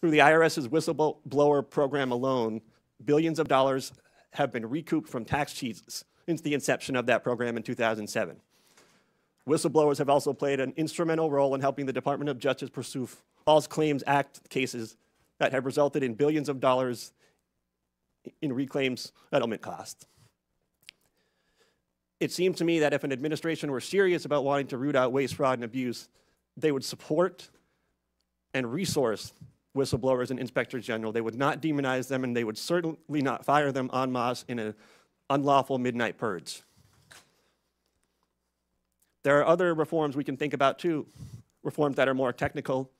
Through the IRS's whistleblower program alone, billions of dollars have been recouped from tax cheats since the inception of that program in 2007. Whistleblowers have also played an instrumental role in helping the Department of Justice pursue False Claims Act cases that have resulted in billions of dollars in reclaims settlement costs. It seems to me that if an administration were serious about wanting to root out waste, fraud, and abuse, they would support and resource whistleblowers and inspectors general. They would not demonize them, and they would certainly not fire them en masse in an unlawful midnight purge. There are other reforms we can think about too, reforms that are more technical,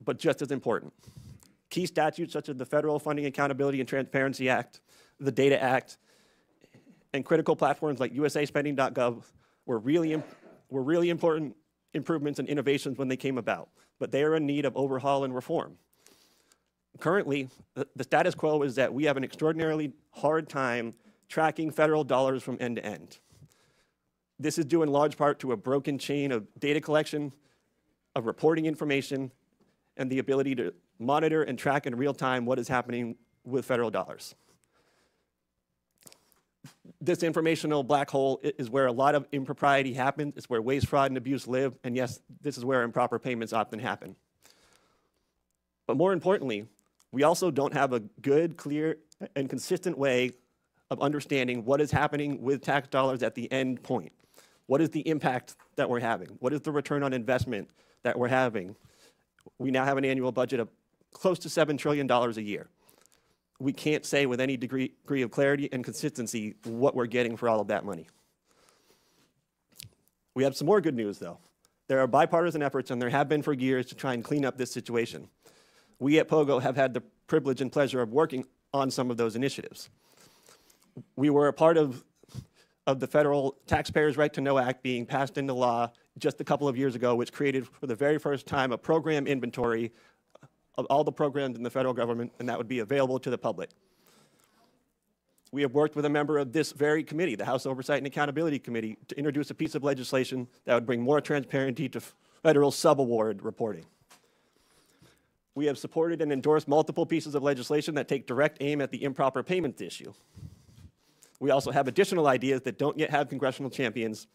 but just as important. Key statutes such as the Federal Funding Accountability and Transparency Act, the Data Act, and critical platforms like usaspending.gov were really important improvements and innovations when they came about, but they are in need of overhaul and reform. Currently, the status quo is that we have an extraordinarily hard time tracking federal dollars from end to end. This is due in large part to a broken chain of data collection, of reporting information, and the ability to monitor and track in real time what is happening with federal dollars. This informational black hole is where a lot of impropriety happens. It's where waste, fraud, and abuse live. And yes, this is where improper payments often happen. But more importantly, we also don't have a good, clear, and consistent way of understanding what is happening with tax dollars at the end point. What is the impact that we're having? What is the return on investment that we're having? We now have an annual budget of close to $7 trillion a year. We can't say with any degree of clarity and consistency what we're getting for all of that money. We have some more good news, though. There are bipartisan efforts, and there have been for years, to try and clean up this situation. We at POGO have had the privilege and pleasure of working on some of those initiatives. We were a part of the Federal Taxpayers' Right to Know Act being passed into law just a couple of years ago, which created for the very first time a program inventory of all the programs in the federal government, and that would be available to the public. We have worked with a member of this very committee, the House Oversight and Accountability Committee, to introduce a piece of legislation that would bring more transparency to federal subaward reporting. We have supported and endorsed multiple pieces of legislation that take direct aim at the improper payments issue. We also have additional ideas that don't yet have congressional champions.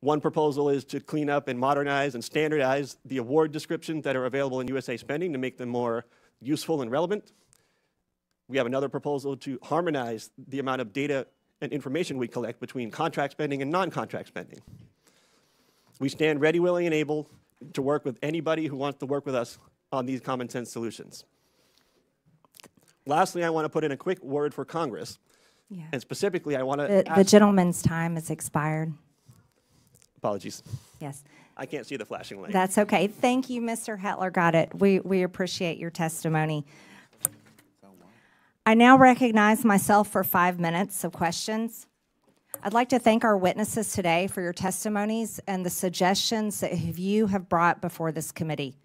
One proposal is to clean up and modernize and standardize the award descriptions that are available in USA Spending to make them more useful and relevant. We have another proposal to harmonize the amount of data and information we collect between contract spending and non-contract spending. We stand ready, willing, and able to work with anybody who wants to work with us on these common sense solutions. Lastly, I want to put in a quick word for Congress. Yeah. And specifically, I want to the gentleman's time has expired. Apologies. Yes. I can't see the flashing light. That's okay. Thank you, Mr. Hetler. Got it. We appreciate your testimony. I now recognize myself for 5 minutes of questions. I'd like to thank our witnesses today for your testimonies and the suggestions that you have brought before this committee.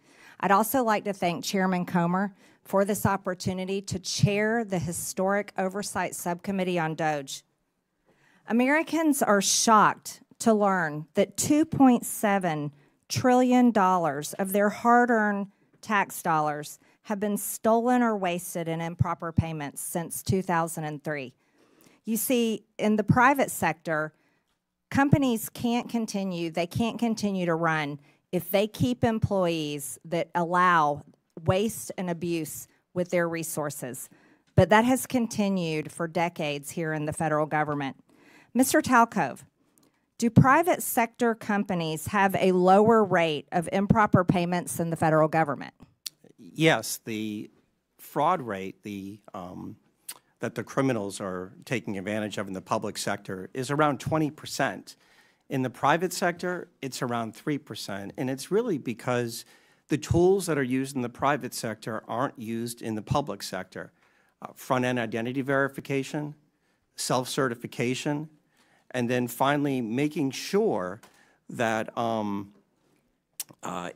I'd also like to thank Chairman Comer for this opportunity to chair the Historic Oversight Subcommittee on DOGE. Americans are shocked to learn that $2.7 trillion of their hard-earned tax dollars have been stolen or wasted in improper payments since 2003. You see, in the private sector, companies can't continue to run if they keep employees that allow waste and abuse with their resources. But that has continued for decades here in the federal government. Mr. Talcove, do private sector companies have a lower rate of improper payments than the federal government? Yes, the fraud rate that the criminals are taking advantage of in the public sector is around 20%. In the private sector, it's around 3%, and it's really because the tools that are used in the private sector aren't used in the public sector. Front-end identity verification, self-certification, and then finally making sure that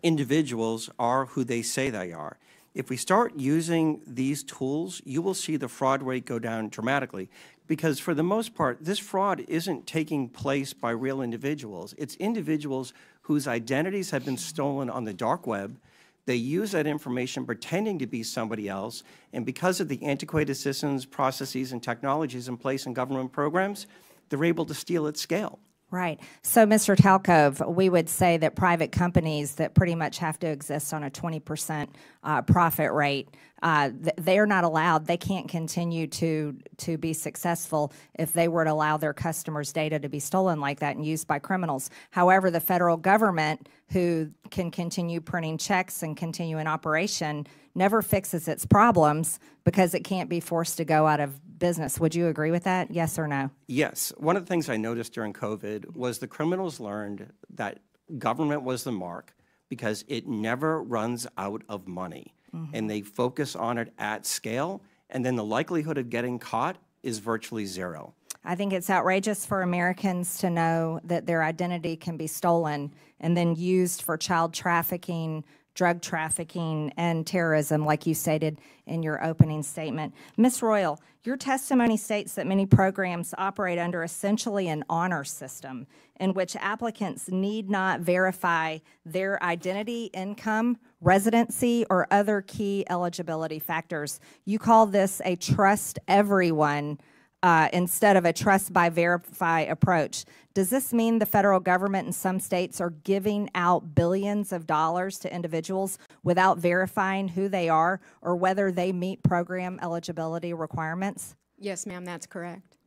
individuals are who they say they are. If we start using these tools, you will see the fraud rate go down dramatically, because for the most part, this fraud isn't taking place by real individuals. It's individuals whose identities have been stolen on the dark web. They use that information pretending to be somebody else, and because of the antiquated systems, processes, and technologies in place in government programs, they're able to steal at scale. Right. So, Mr. Talcove, we would say that private companies that pretty much have to exist on a 20% profit rate, they're not allowed. They can't continue to be successful if they were to allow their customers' data to be stolen like that and used by criminals. However, the federal government, who can continue printing checks and continue in operation, never fixes its problems because it can't be forced to go out of business. Would you agree with that? Yes or no? Yes. One of the things I noticed during COVID was the criminals learned that government was the mark because it never runs out of money. And they focus on it at scale, and then the likelihood of getting caught is virtually zero. I think it's outrageous for Americans to know that their identity can be stolen and then used for child trafficking, drug trafficking, and terrorism, like you stated in your opening statement. Ms. Royal, your testimony states that many programs operate under essentially an honor system in which applicants need not verify their identity, income, residency, or other key eligibility factors. You call this a trust everyone instead of a trust by verify approach. Does this mean the federal government in some states are giving out billions of dollars to individuals without verifying who they are or whether they meet program eligibility requirements? Yes, ma'am, that's correct.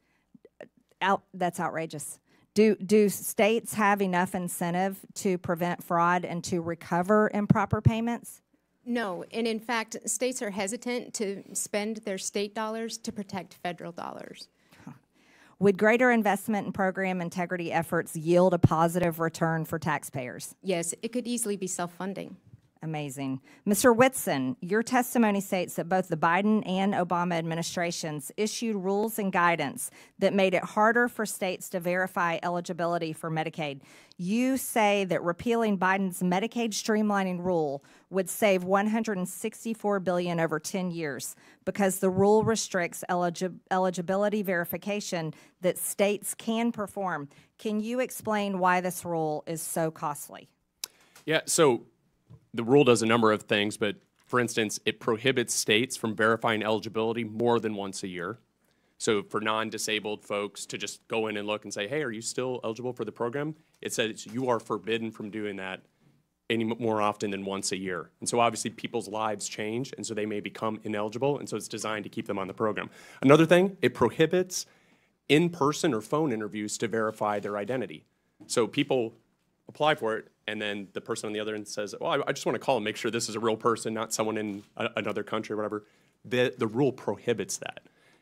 That's outrageous. Do states have enough incentive to prevent fraud and to recover improper payments? No, and in fact, states are hesitant to spend their state dollars to protect federal dollars. Would greater investment in program integrity efforts yield a positive return for taxpayers? Yes, it could easily be self-funding. Amazing. Mr. Whitson, your testimony states that both the Biden and Obama administrations issued rules and guidance that made it harder for states to verify eligibility for Medicaid. You say that repealing Biden's Medicaid streamlining rule would save $164 billion over 10 years because the rule restricts eligibility verification that states can perform. Can you explain why this rule is so costly? Yeah, so the rule does a number of things, but for instance, it prohibits states from verifying eligibility more than once a year. So for non-disabled folks to just go in and look and say, hey, are you still eligible for the program? It says you are forbidden from doing that any more often than once a year. And so obviously people's lives change, and so they may become ineligible, and so it's designed to keep them on the program. Another thing, it prohibits in-person or phone interviews to verify their identity. So people apply for it, and then the person on the other end says, well, I just want to call and make sure this is a real person, not someone in another country or whatever. The rule prohibits that.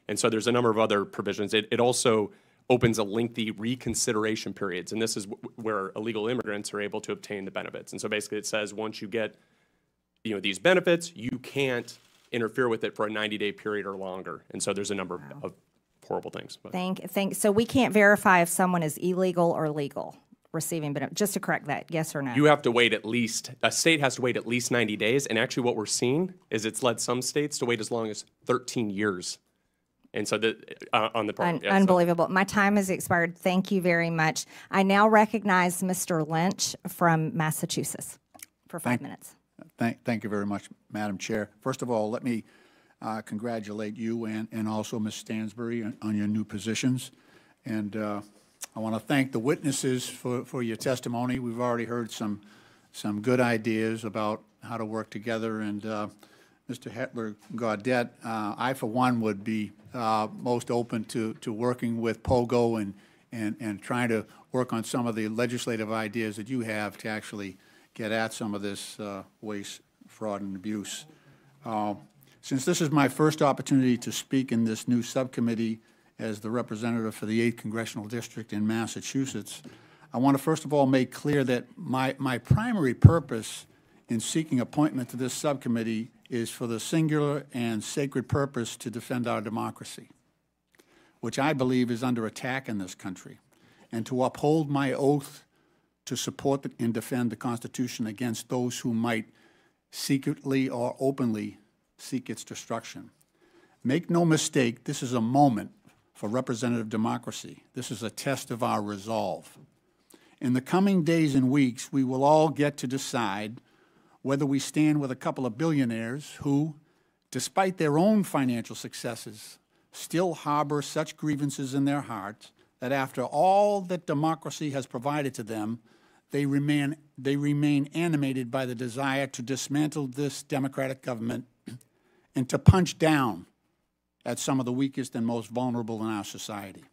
And so there's a number of other provisions. It also opens a lengthy reconsideration periods, and this is where illegal immigrants are able to obtain the benefits. And so basically it says once you get these benefits, you can't interfere with it for a 90-day period or longer. And so there's a number of horrible things. So we can't verify if someone is illegal or legal receiving benefits. Just to correct that, yes or no? You have to wait a state has to wait at least 90 days. And actually what we're seeing is it's led some states to wait as long as 13 years. And so on the part. Unbelievable. My time has expired. Thank you very much. I now recognize Mr. Lynch from Massachusetts for 5 minutes. Thank you very much, Madam Chair. First of all, let me congratulate you and also Ms. Stansbury on your new positions. And I want to thank the witnesses for your testimony. We've already heard some good ideas about how to work together. And Mr. Hetler-Gaudette, I, for one, would be most open to working with POGO and trying to work on some of the legislative ideas that you have to actually get at some of this waste, fraud, and abuse. Since this is my first opportunity to speak in this new subcommittee as the representative for the 8th Congressional District in Massachusetts, I want to first of all make clear that my primary purpose in seeking appointment to this subcommittee is for the singular and sacred purpose to defend our democracy, which I believe is under attack in this country, and to uphold my oath to support and defend the Constitution against those who might secretly or openly seek its destruction. Make no mistake, this is a moment for representative democracy. This is a test of our resolve. In the coming days and weeks, we will all get to decide whether we stand with a couple of billionaires who, despite their own financial successes, still harbor such grievances in their hearts that after all that democracy has provided to them, they remain animated by the desire to dismantle this democratic government and to punch down at some of the weakest and most vulnerable in our society.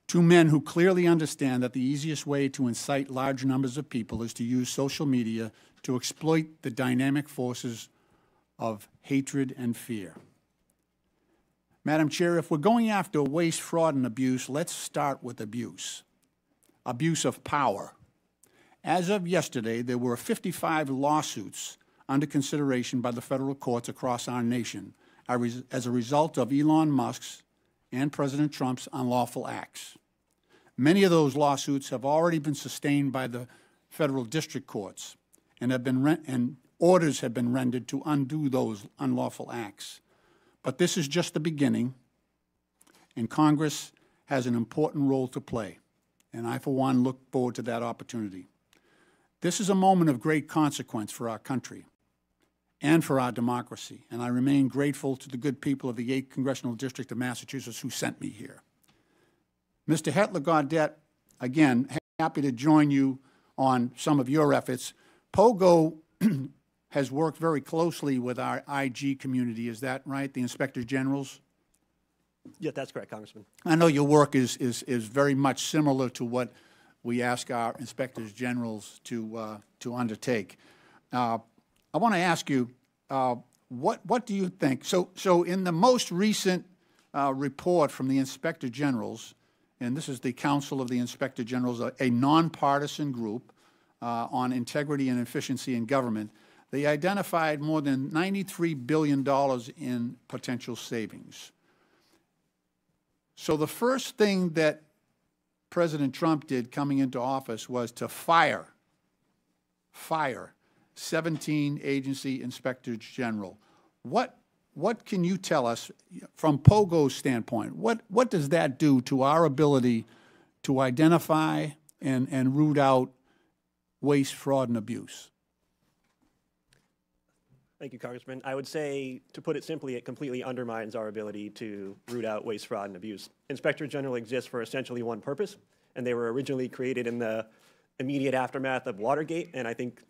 Two men who clearly understand that the easiest way to incite large numbers of people is to use social media to exploit the dynamic forces of hatred and fear. Madam Chair, if we're going after waste, fraud, and abuse, let's start with abuse. Abuse of power. As of yesterday, there were 55 lawsuits under consideration by the federal courts across our nation as a result of Elon Musk's and President Trump's unlawful acts. Many of those lawsuits have already been sustained by the federal district courts and orders have been rendered to undo those unlawful acts. But this is just the beginning, and Congress has an important role to play, and I, for one, look forward to that opportunity. This is a moment of great consequence for our country and for our democracy, and I remain grateful to the good people of the 8th Congressional District of Massachusetts who sent me here. Mr. Hetler-Gaudette, again, happy to join you on some of your efforts. POGO has worked very closely with our IG community, is that right, the Inspector Generals? Yeah, that's correct, Congressman. I know your work is very much similar to what we ask our Inspectors Generals to undertake. I want to ask you, what do you think? So in the most recent report from the Inspector Generals, and this is the Council of the Inspector Generals, a nonpartisan group on integrity and efficiency in government, they identified more than $93 billion in potential savings. So the first thing that President Trump did coming into office was to fire 17 agency inspectors general. What can you tell us from POGO's standpoint? What does that do to our ability to identify and root out waste, fraud, and abuse? Thank you, Congressman. I would say, to put it simply, it completely undermines our ability to root out waste, fraud, and abuse. Inspector General exists for essentially one purpose, and they were originally created in the immediate aftermath of Watergate, and I think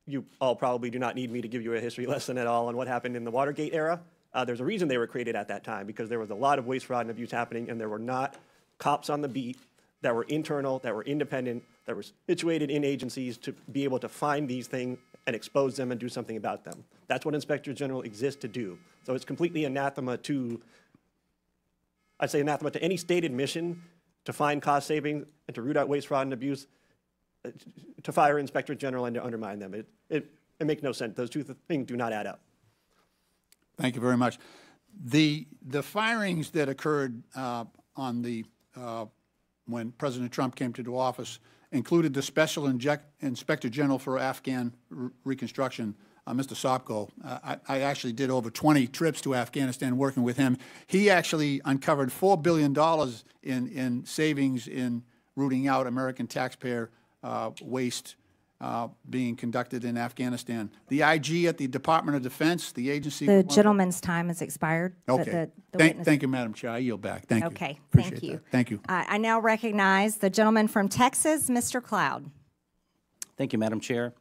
you all probably do not need me to give you a history lesson at all on what happened in the Watergate era. There's a reason they were created at that time, because there was a lot of waste, fraud, and abuse happening, and there were not cops on the beat that were internal, that were independent, that were situated in agencies to be able to find these things and expose them and do something about them. That's what Inspector General exists to do. So it's completely anathema to, I'd say anathema to any stated mission to find cost savings and to root out waste, fraud, and abuse, to fire Inspector General and to undermine them. It makes no sense. Those two things do not add up. Thank you very much. The firings that occurred when President Trump came to office included the Special Inspector General for Afghan Reconstruction, Mr. Sopko. I actually did over 20 trips to Afghanistan working with him. He actually uncovered $4 billion in savings in rooting out American taxpayer waste being conducted in Afghanistan. The IG at the Department of Defense, the agency— The gentleman's time has expired. Okay. Thank you, Madam Chair. I yield back. Thank you. Okay. Appreciate Thank you. that. Thank you. I now recognize the gentleman from Texas, Mr. Cloud. Thank you, Madam Chair.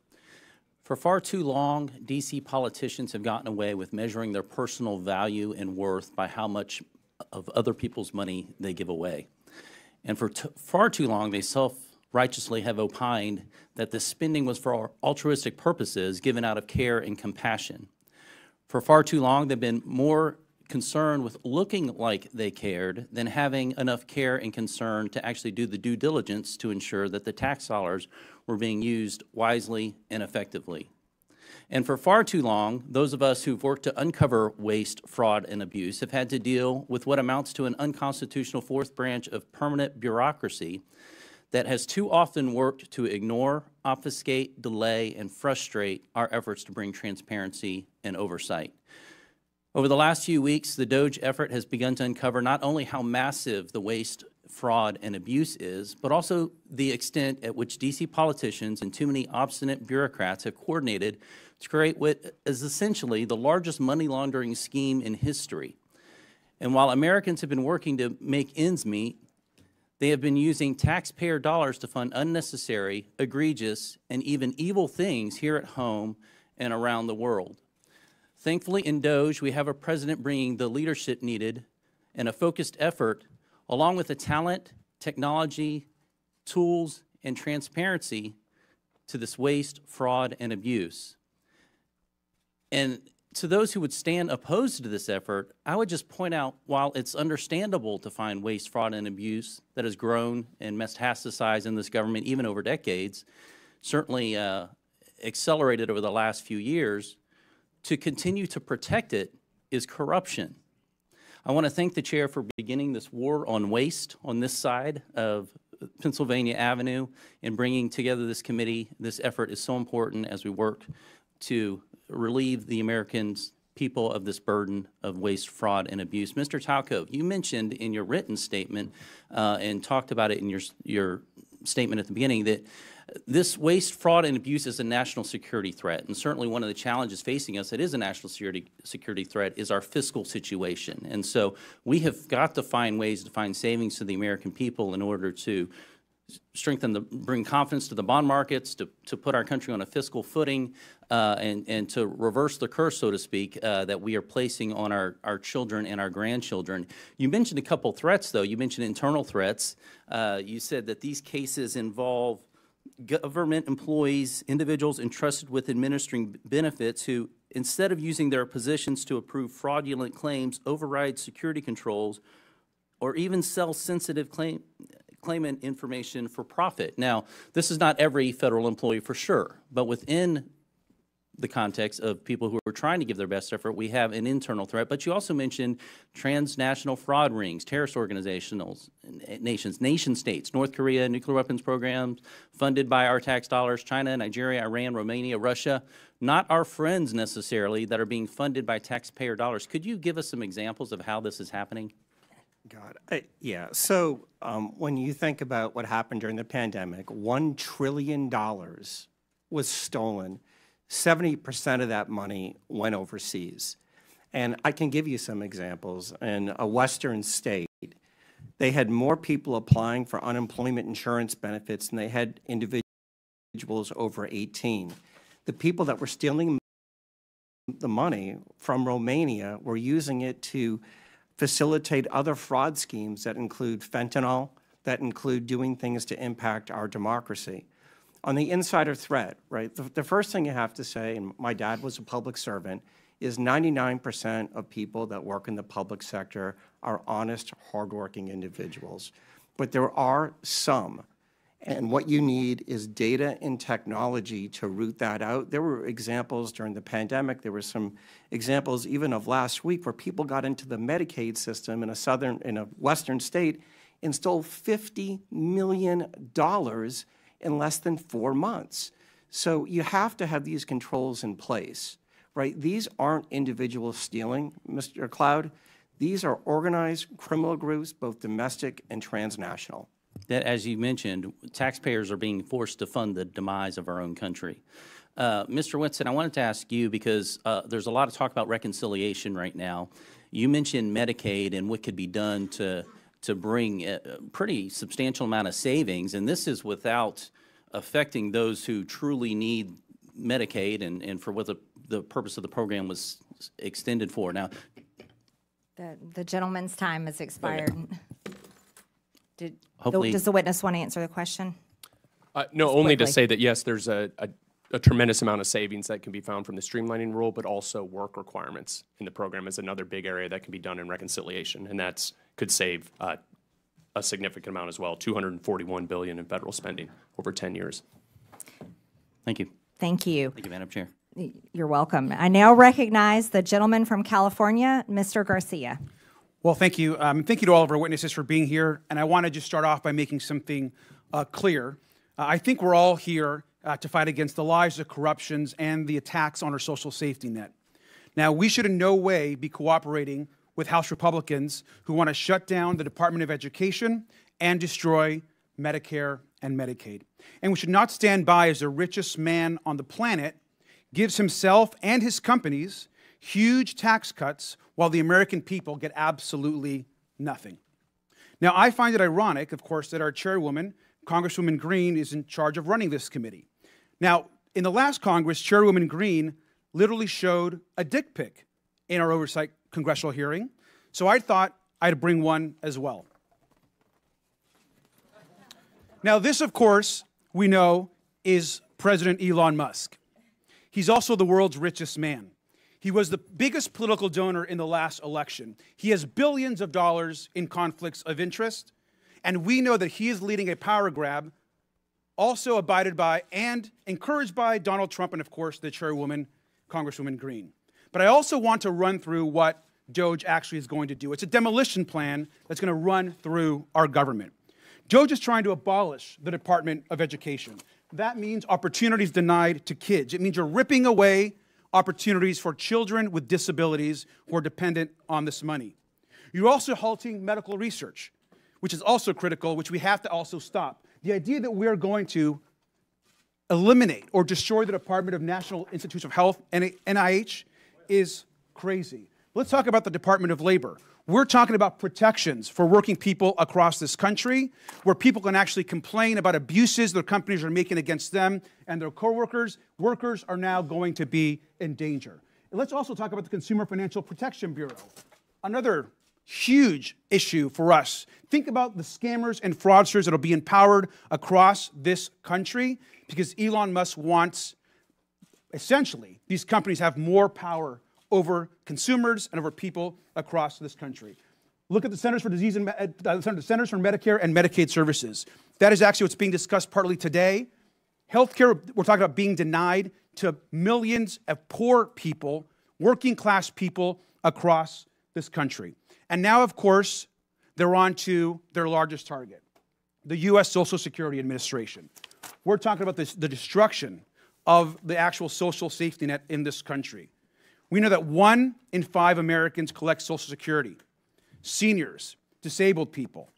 For far too long, D.C. politicians have gotten away with measuring their personal value and worth by how much of other people's money they give away. And for far too long, they self-righteously have opined that the spending was for altruistic purposes given out of care and compassion. For far too long, they've been more concerned with looking like they cared than having enough care and concern to actually do the due diligence to ensure that the tax dollars were being used wisely and effectively. And for far too long, those of us who've worked to uncover waste, fraud, and abuse have had to deal with what amounts to an unconstitutional fourth branch of permanent bureaucracy that has too often worked to ignore, obfuscate, delay, and frustrate our efforts to bring transparency and oversight. Over the last few weeks, the DOGE effort has begun to uncover not only how massive the waste, fraud, and abuse is, but also the extent at which D.C. politicians and too many obstinate bureaucrats have coordinated to create what is essentially the largest money laundering scheme in history. And while Americans have been working to make ends meet, They have been using taxpayer dollars to fund unnecessary, egregious, and even evil things here at home and around the world. Thankfully, in DOGE, we have a president bringing the leadership needed and a focused effort, along with the talent, technology, tools, and transparency to this waste, fraud, and abuse. And to those who would stand opposed to this effort, I would just point out, while it's understandable to find waste, fraud, and abuse that has grown and metastasized in this government even over decades, certainly accelerated over the last few years, to continue to protect it is corruption. I want to thank the chair for beginning this war on waste on this side of Pennsylvania Avenue and bringing together this committee. This effort is so important as we work to relieve the American people of this burden of waste, fraud, and abuse. Mr. Talcove, you mentioned in your written statement and talked about it in your statement at the beginning that this waste, fraud, and abuse is a national security threat. And certainly one of the challenges facing us that is a national security threat is our fiscal situation. And so we have got to find ways to find savings to the American people in order to bring confidence to the bond markets, to put our country on a fiscal footing, and to reverse the curse, so to speak, that we are placing on our children and our grandchildren. You mentioned a couple threats, though. You mentioned internal threats. You said that these cases involve government employees, individuals entrusted with administering benefits who, instead of using their positions to approve fraudulent claims, override security controls, or even sell sensitive claimant information for profit. Now, this is not every federal employee for sure, but within the context of people who are trying to give their best effort, we have an internal threat. But you also mentioned transnational fraud rings, terrorist organizations, nation states, North Korea, nuclear weapons programs funded by our tax dollars, China, Nigeria, Iran, Romania, Russia, not our friends necessarily, that are being funded by taxpayer dollars. Could you give us some examples of how this is happening? God, yeah. So when you think about what happened during the pandemic, $1 trillion was stolen. 70% of that money went overseas. And I can give you some examples. In a Western state, they had more people applying for unemployment insurance benefits than they had individuals over 18. The people that were stealing the money from Romania were using it to facilitate other fraud schemes that include fentanyl, that include doing things to impact our democracy. On the insider threat, right, the first thing you have to say, and my dad was a public servant, is 99% of people that work in the public sector are honest, hardworking individuals. But there are some, and what you need is data and technology to root that out. There were examples during the pandemic. There were some examples even of last week where people got into the Medicaid system in a Western state and stole $50 million in less than 4 months. So you have to have these controls in place, right? These aren't individuals stealing, Mr. Cloud. These are organized criminal groups, both domestic and transnational. That, as you mentioned, taxpayers are being forced to fund the demise of our own country. Mr. Winston, I wanted to ask you, because there's a lot of talk about reconciliation right now. You mentioned Medicaid and what could be done to bring a pretty substantial amount of savings, and this is without affecting those who truly need Medicaid and for what the purpose of the program was extended for. Now, the gentleman's time has expired. Hopefully, does the witness want to answer the question? No, Just only quickly. to say that, yes, there's a tremendous amount of savings that can be found from the streamlining rule, but also work requirements in the program is another big area that can be done in reconciliation, and that's could save a significant amount as well, $241 billion in federal spending over 10 years. thank you. Thank you. Thank you, Madam Chair. You're welcome. I now recognize the gentleman from California, Mr. Garcia. Well, thank you. Thank you to all of our witnesses for being here. And I want to just start off by making something clear. I think we're all here to fight against the lies, the corruptions, and the attacks on our social safety net. Now, we should in no way be cooperating with House Republicans who want to shut down the Department of Education and destroy Medicare and Medicaid. And we should not stand by as the richest man on the planet gives himself and his companies huge tax cuts while the American people get absolutely nothing. Now, I find it ironic, of course, that our chairwoman, Congresswoman Green, is in charge of running this committee. Now, in the last Congress, Chairwoman Green literally showed a dick pic in our oversight congressional hearing, so I thought I'd bring one as well. Now, this, of course, we know is President Elon Musk. He's also the world's richest man. He was the biggest political donor in the last election. He has billions of dollars in conflicts of interest, and we know that he is leading a power grab, also abided by and encouraged by Donald Trump and, of course, the chairwoman, Congresswoman Green. But I also want to run through what DOGE actually is going to do. It's a demolition plan that's going to run through our government. DOGE is trying to abolish the Department of Education. That means opportunities denied to kids. It means you're ripping away opportunities for children with disabilities who are dependent on this money. You're also halting medical research, which is also critical, which we have to also stop. The idea that we're going to eliminate or destroy the Department of National Institutes of Health, NIH, is crazy. Let's talk about the Department of Labor. We're talking about protections for working people across this country, where people can actually complain about abuses their companies are making against them and their coworkers. Workers are now going to be in danger. And let's also talk about the Consumer Financial Protection Bureau, another huge issue for us. Think about the scammers and fraudsters that will be empowered across this country because Elon Musk wants, essentially, these companies have more power over consumers and over people across this country. Look at the Centers for Disease and Centers for Medicare and Medicaid Services. That is actually what's being discussed partly today. Healthcare, we're talking about being denied to millions of poor people, working class people across this country. And now, of course, they're on to their largest target, the U.S. Social Security Administration. We're talking about the destruction of the actual social safety net in this country. We know that 1 in 5 Americans collect Social Security, seniors, disabled people.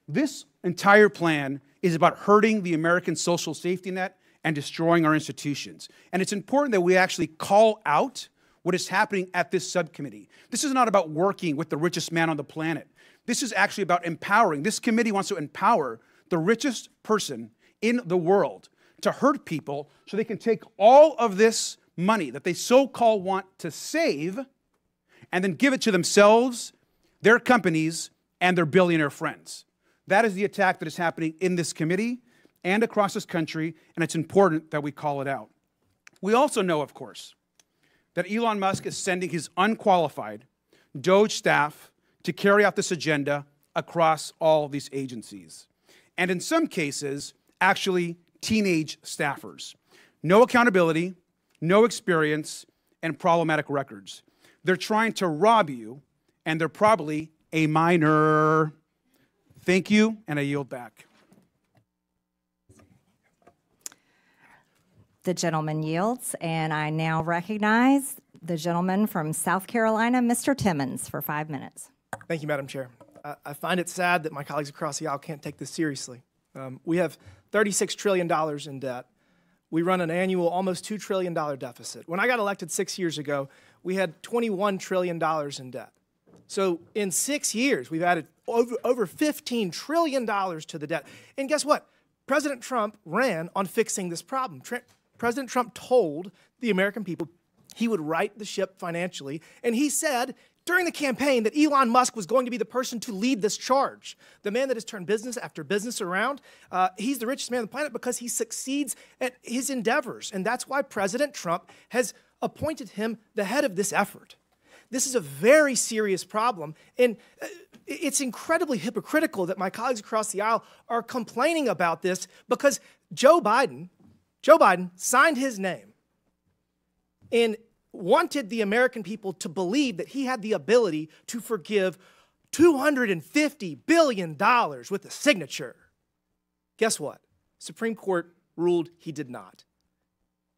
This entire plan is about hurting the American social safety net and destroying our institutions. And it's important that we actually call out what is happening at this subcommittee. This is not about working with the richest man on the planet. This is actually about empowering. This committee wants to empower the richest person in the world to hurt people so they can take all of this money that they so-called want to save and then give it to themselves, their companies, and their billionaire friends. That is the attack that is happening in this committee and across this country, and it's important that we call it out. We also know, of course, that Elon Musk is sending his unqualified DOGE staff to carry out this agenda across all these agencies. And in some cases, actually teenage staffers. No accountability, no experience, and problematic records. They're trying to rob you, and they're probably a minor. Thank you, and I yield back. The gentleman yields, and I now recognize the gentleman from South Carolina, Mr. Timmons, for 5 minutes. Thank you, Madam Chair. I find it sad that my colleagues across the aisle can't take this seriously. We have $36 trillion in debt. We run an annual almost $2 trillion deficit. When I got elected 6 years ago, we had $21 trillion in debt. So in 6 years, we've added over $15 trillion to the debt. And guess what? President Trump ran on fixing this problem. President Trump told the American people he would right the ship financially, and he said during the campaign that Elon Musk was going to be the person to lead this charge. The man that has turned business after business around, he's the richest man on the planet because he succeeds at his endeavors. And that's why President Trump has appointed him the head of this effort. This is a very serious problem. And it's incredibly hypocritical that my colleagues across the aisle are complaining about this because Joe Biden signed his name and wanted the American people to believe that he had the ability to forgive $250 billion with a signature. Guess what? Supreme Court ruled he did not.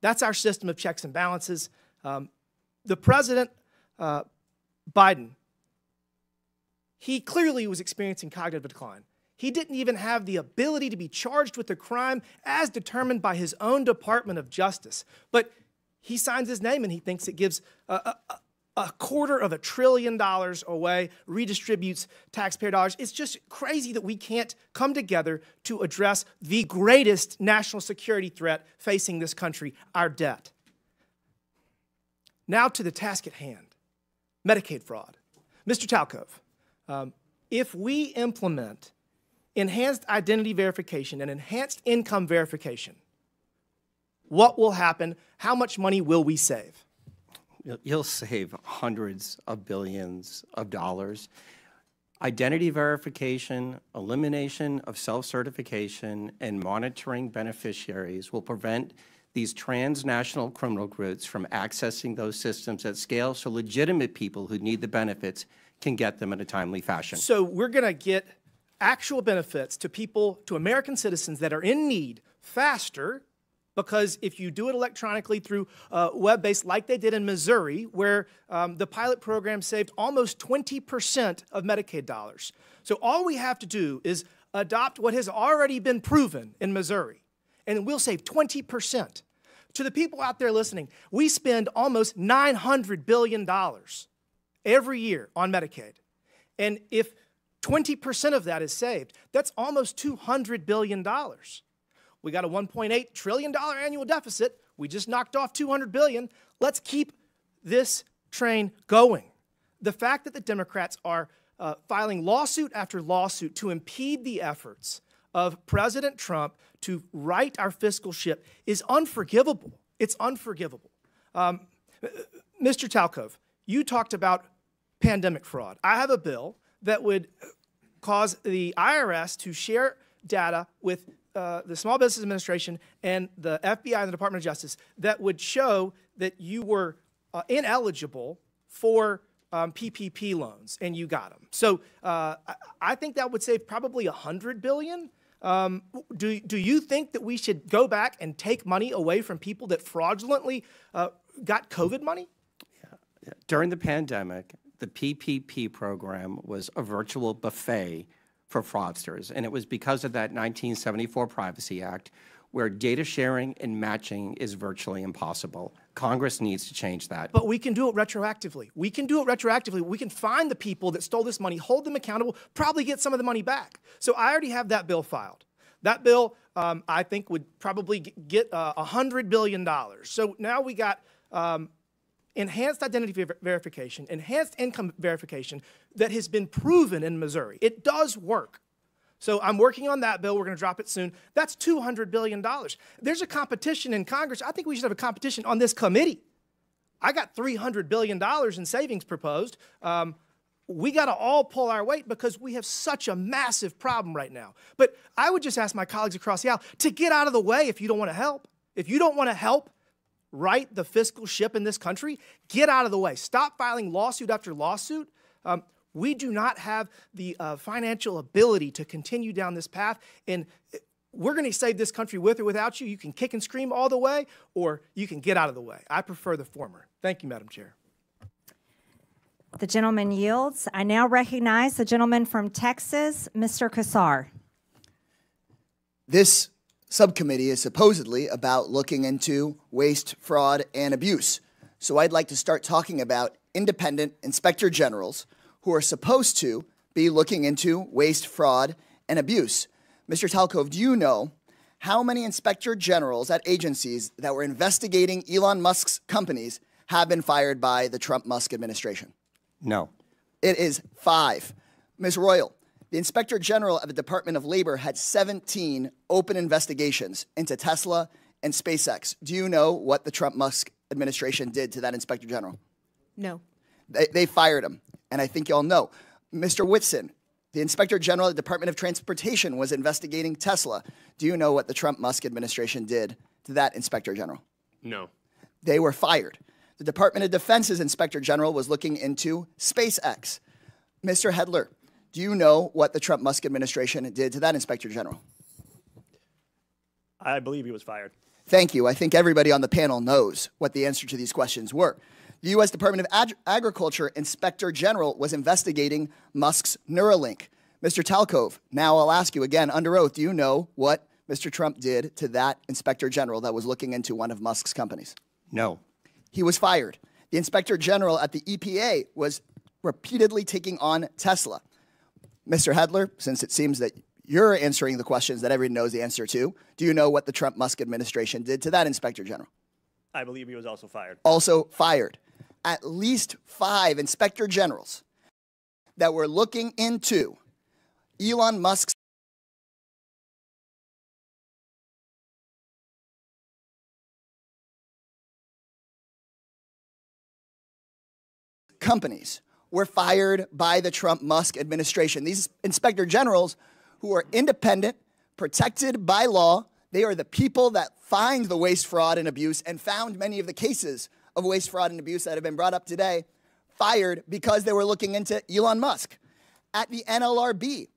That's our system of checks and balances. The President, Biden, he clearly was experiencing cognitive decline. He didn't even have the ability to be charged with a crime as determined by his own Department of Justice. But he signs his name and he thinks it gives $250 billion away, redistributes taxpayer dollars. It's just crazy that we can't come together to address the greatest national security threat facing this country, our debt. Now to the task at hand, Medicaid fraud. Mr. Talcove, if we implement enhanced identity verification and enhanced income verification, what will happen? How much money will we save? You'll save hundreds of billions of dollars. Identity verification, elimination of self-certification, and monitoring beneficiaries will prevent these transnational criminal groups from accessing those systems at scale so legitimate people who need the benefits can get them in a timely fashion. So we're going to get actual benefits to people, to American citizens that are in need faster, because if you do it electronically through web-based, like they did in Missouri, where the pilot program saved almost 20% of Medicaid dollars. So all we have to do is adopt what has already been proven in Missouri, and we'll save 20%. To the people out there listening, we spend almost $900 billion every year on Medicaid. And if 20% of that is saved, that's almost $200 billion. We got a $1.8 trillion annual deficit. We just knocked off $200 billion. Let's keep this train going. The fact that the Democrats are filing lawsuit after lawsuit to impede the efforts of President Trump to right our fiscal ship is unforgivable. It's unforgivable. Mr. Talcove, you talked about pandemic fraud. I have a bill that would cause the IRS to share data with the Small Business Administration and the FBI and the Department of Justice that would show that you were ineligible for PPP loans and you got them. So I think that would save probably $100 billion. Do you think that we should go back and take money away from people that fraudulently got COVID money? Yeah. During the pandemic, the PPP program was a virtual buffet for fraudsters, and it was because of that 1974 Privacy Act, where data sharing and matching is virtually impossible. Congress needs to change that. But we can do it retroactively. We can do it retroactively. We can find the people that stole this money, hold them accountable, probably get some of the money back. So I already have that bill filed. That bill, I think, would probably get $100 billion. So now we got enhanced identity verification, enhanced income verification that has been proven in Missouri. It does work. So I'm working on that bill. We're going to drop it soon. That's $200 billion. There's a competition in Congress. I think we should have a competition on this committee. I got $300 billion in savings proposed. We got to all pull our weight because we have such a massive problem right now. But I would just ask my colleagues across the aisle to get out of the way if you don't want to help. If you don't want to help right the fiscal ship in this country, get out of the way. Stop filing lawsuit after lawsuit. We do not have the financial ability to continue down this path, and we're going to save this country with or without you. You can kick and scream all the way, or you can get out of the way. I prefer the former. Thank you, Madam Chair. The gentleman yields. I now recognize the gentleman from Texas, Mr. Kassar. This subcommittee is supposedly about looking into waste, fraud, and abuse. So I'd like to start talking about independent inspector generals who are supposed to be looking into waste, fraud, and abuse. Mr. Talcove, do you know how many inspector generals at agencies that were investigating Elon Musk's companies have been fired by the Trump-Musk administration? No. It is 5. Ms. Royal, the Inspector General of the Department of Labor had 17 open investigations into Tesla and SpaceX. Do you know what the Trump-Musk administration did to that Inspector General? No. They fired him, and I think you all know. Mr. Whitson, the Inspector General of the Department of Transportation was investigating Tesla. Do you know what the Trump-Musk administration did to that Inspector General? No. They were fired. The Department of Defense's Inspector General was looking into SpaceX. Mr. Hedler, do you know what the Trump-Musk administration did to that Inspector General? I believe he was fired. Thank you. I think everybody on the panel knows what the answer to these questions were. The U.S. Department of Agriculture Inspector General was investigating Musk's Neuralink. Mr. Talcove, now I'll ask you again under oath, do you know what Mr. Trump did to that Inspector General that was looking into one of Musk's companies? No. He was fired. The Inspector General at the EPA was repeatedly taking on Tesla. Mr. Hedler, since it seems that you're answering the questions that everyone knows the answer to, do you know what the Trump-Musk administration did to that Inspector General? I believe he was also fired. Also fired. At least 5 Inspector Generals that were looking into Elon Musk's companies were fired by the Trump-Musk administration. These Inspector Generals, who are independent, protected by law, they are the people that find the waste, fraud, and abuse and found many of the cases of waste, fraud, and abuse that have been brought up today, fired because they were looking into Elon Musk. At the NLRB,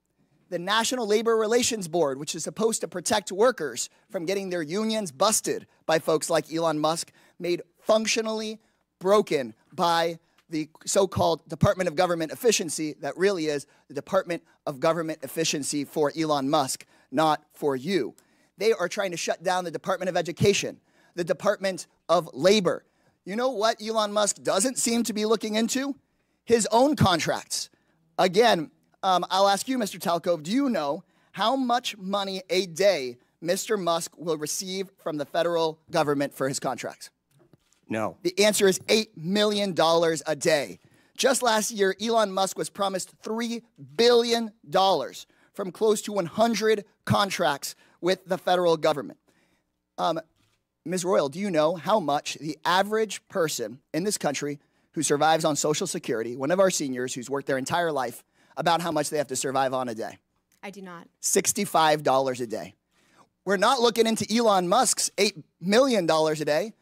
the National Labor Relations Board, which is supposed to protect workers from getting their unions busted by folks like Elon Musk, made functionally broken by the so-called Department of Government Efficiency that really is the Department of Government Efficiency for Elon Musk, not for you. They are trying to shut down the Department of Education, the Department of Labor. You know what Elon Musk doesn't seem to be looking into? His own contracts. Again, I'll ask you, Mr. Talcove, do you know how much money a day Mr. Musk will receive from the federal government for his contracts? No. The answer is $8 million a day. Just last year, Elon Musk was promised $3 billion from close to 100 contracts with the federal government. Ms. Royal, do you know how much the average person in this country who survives on Social Security, one of our seniors who's worked their entire life, about how much they have to survive on a day? I do not. $65 a day. We're not looking into Elon Musk's $8 million a day.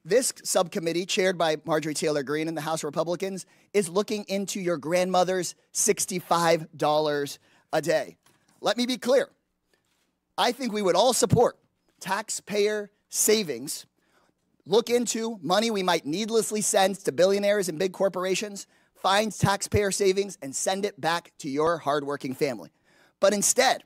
This subcommittee, chaired by Marjorie Taylor Greene and the House Republicans, is looking into your grandmother's $65 a day. Let me be clear. I think we would all support taxpayer savings, look into money we might needlessly send to billionaires and big corporations, find taxpayer savings, and send it back to your hardworking family. But instead,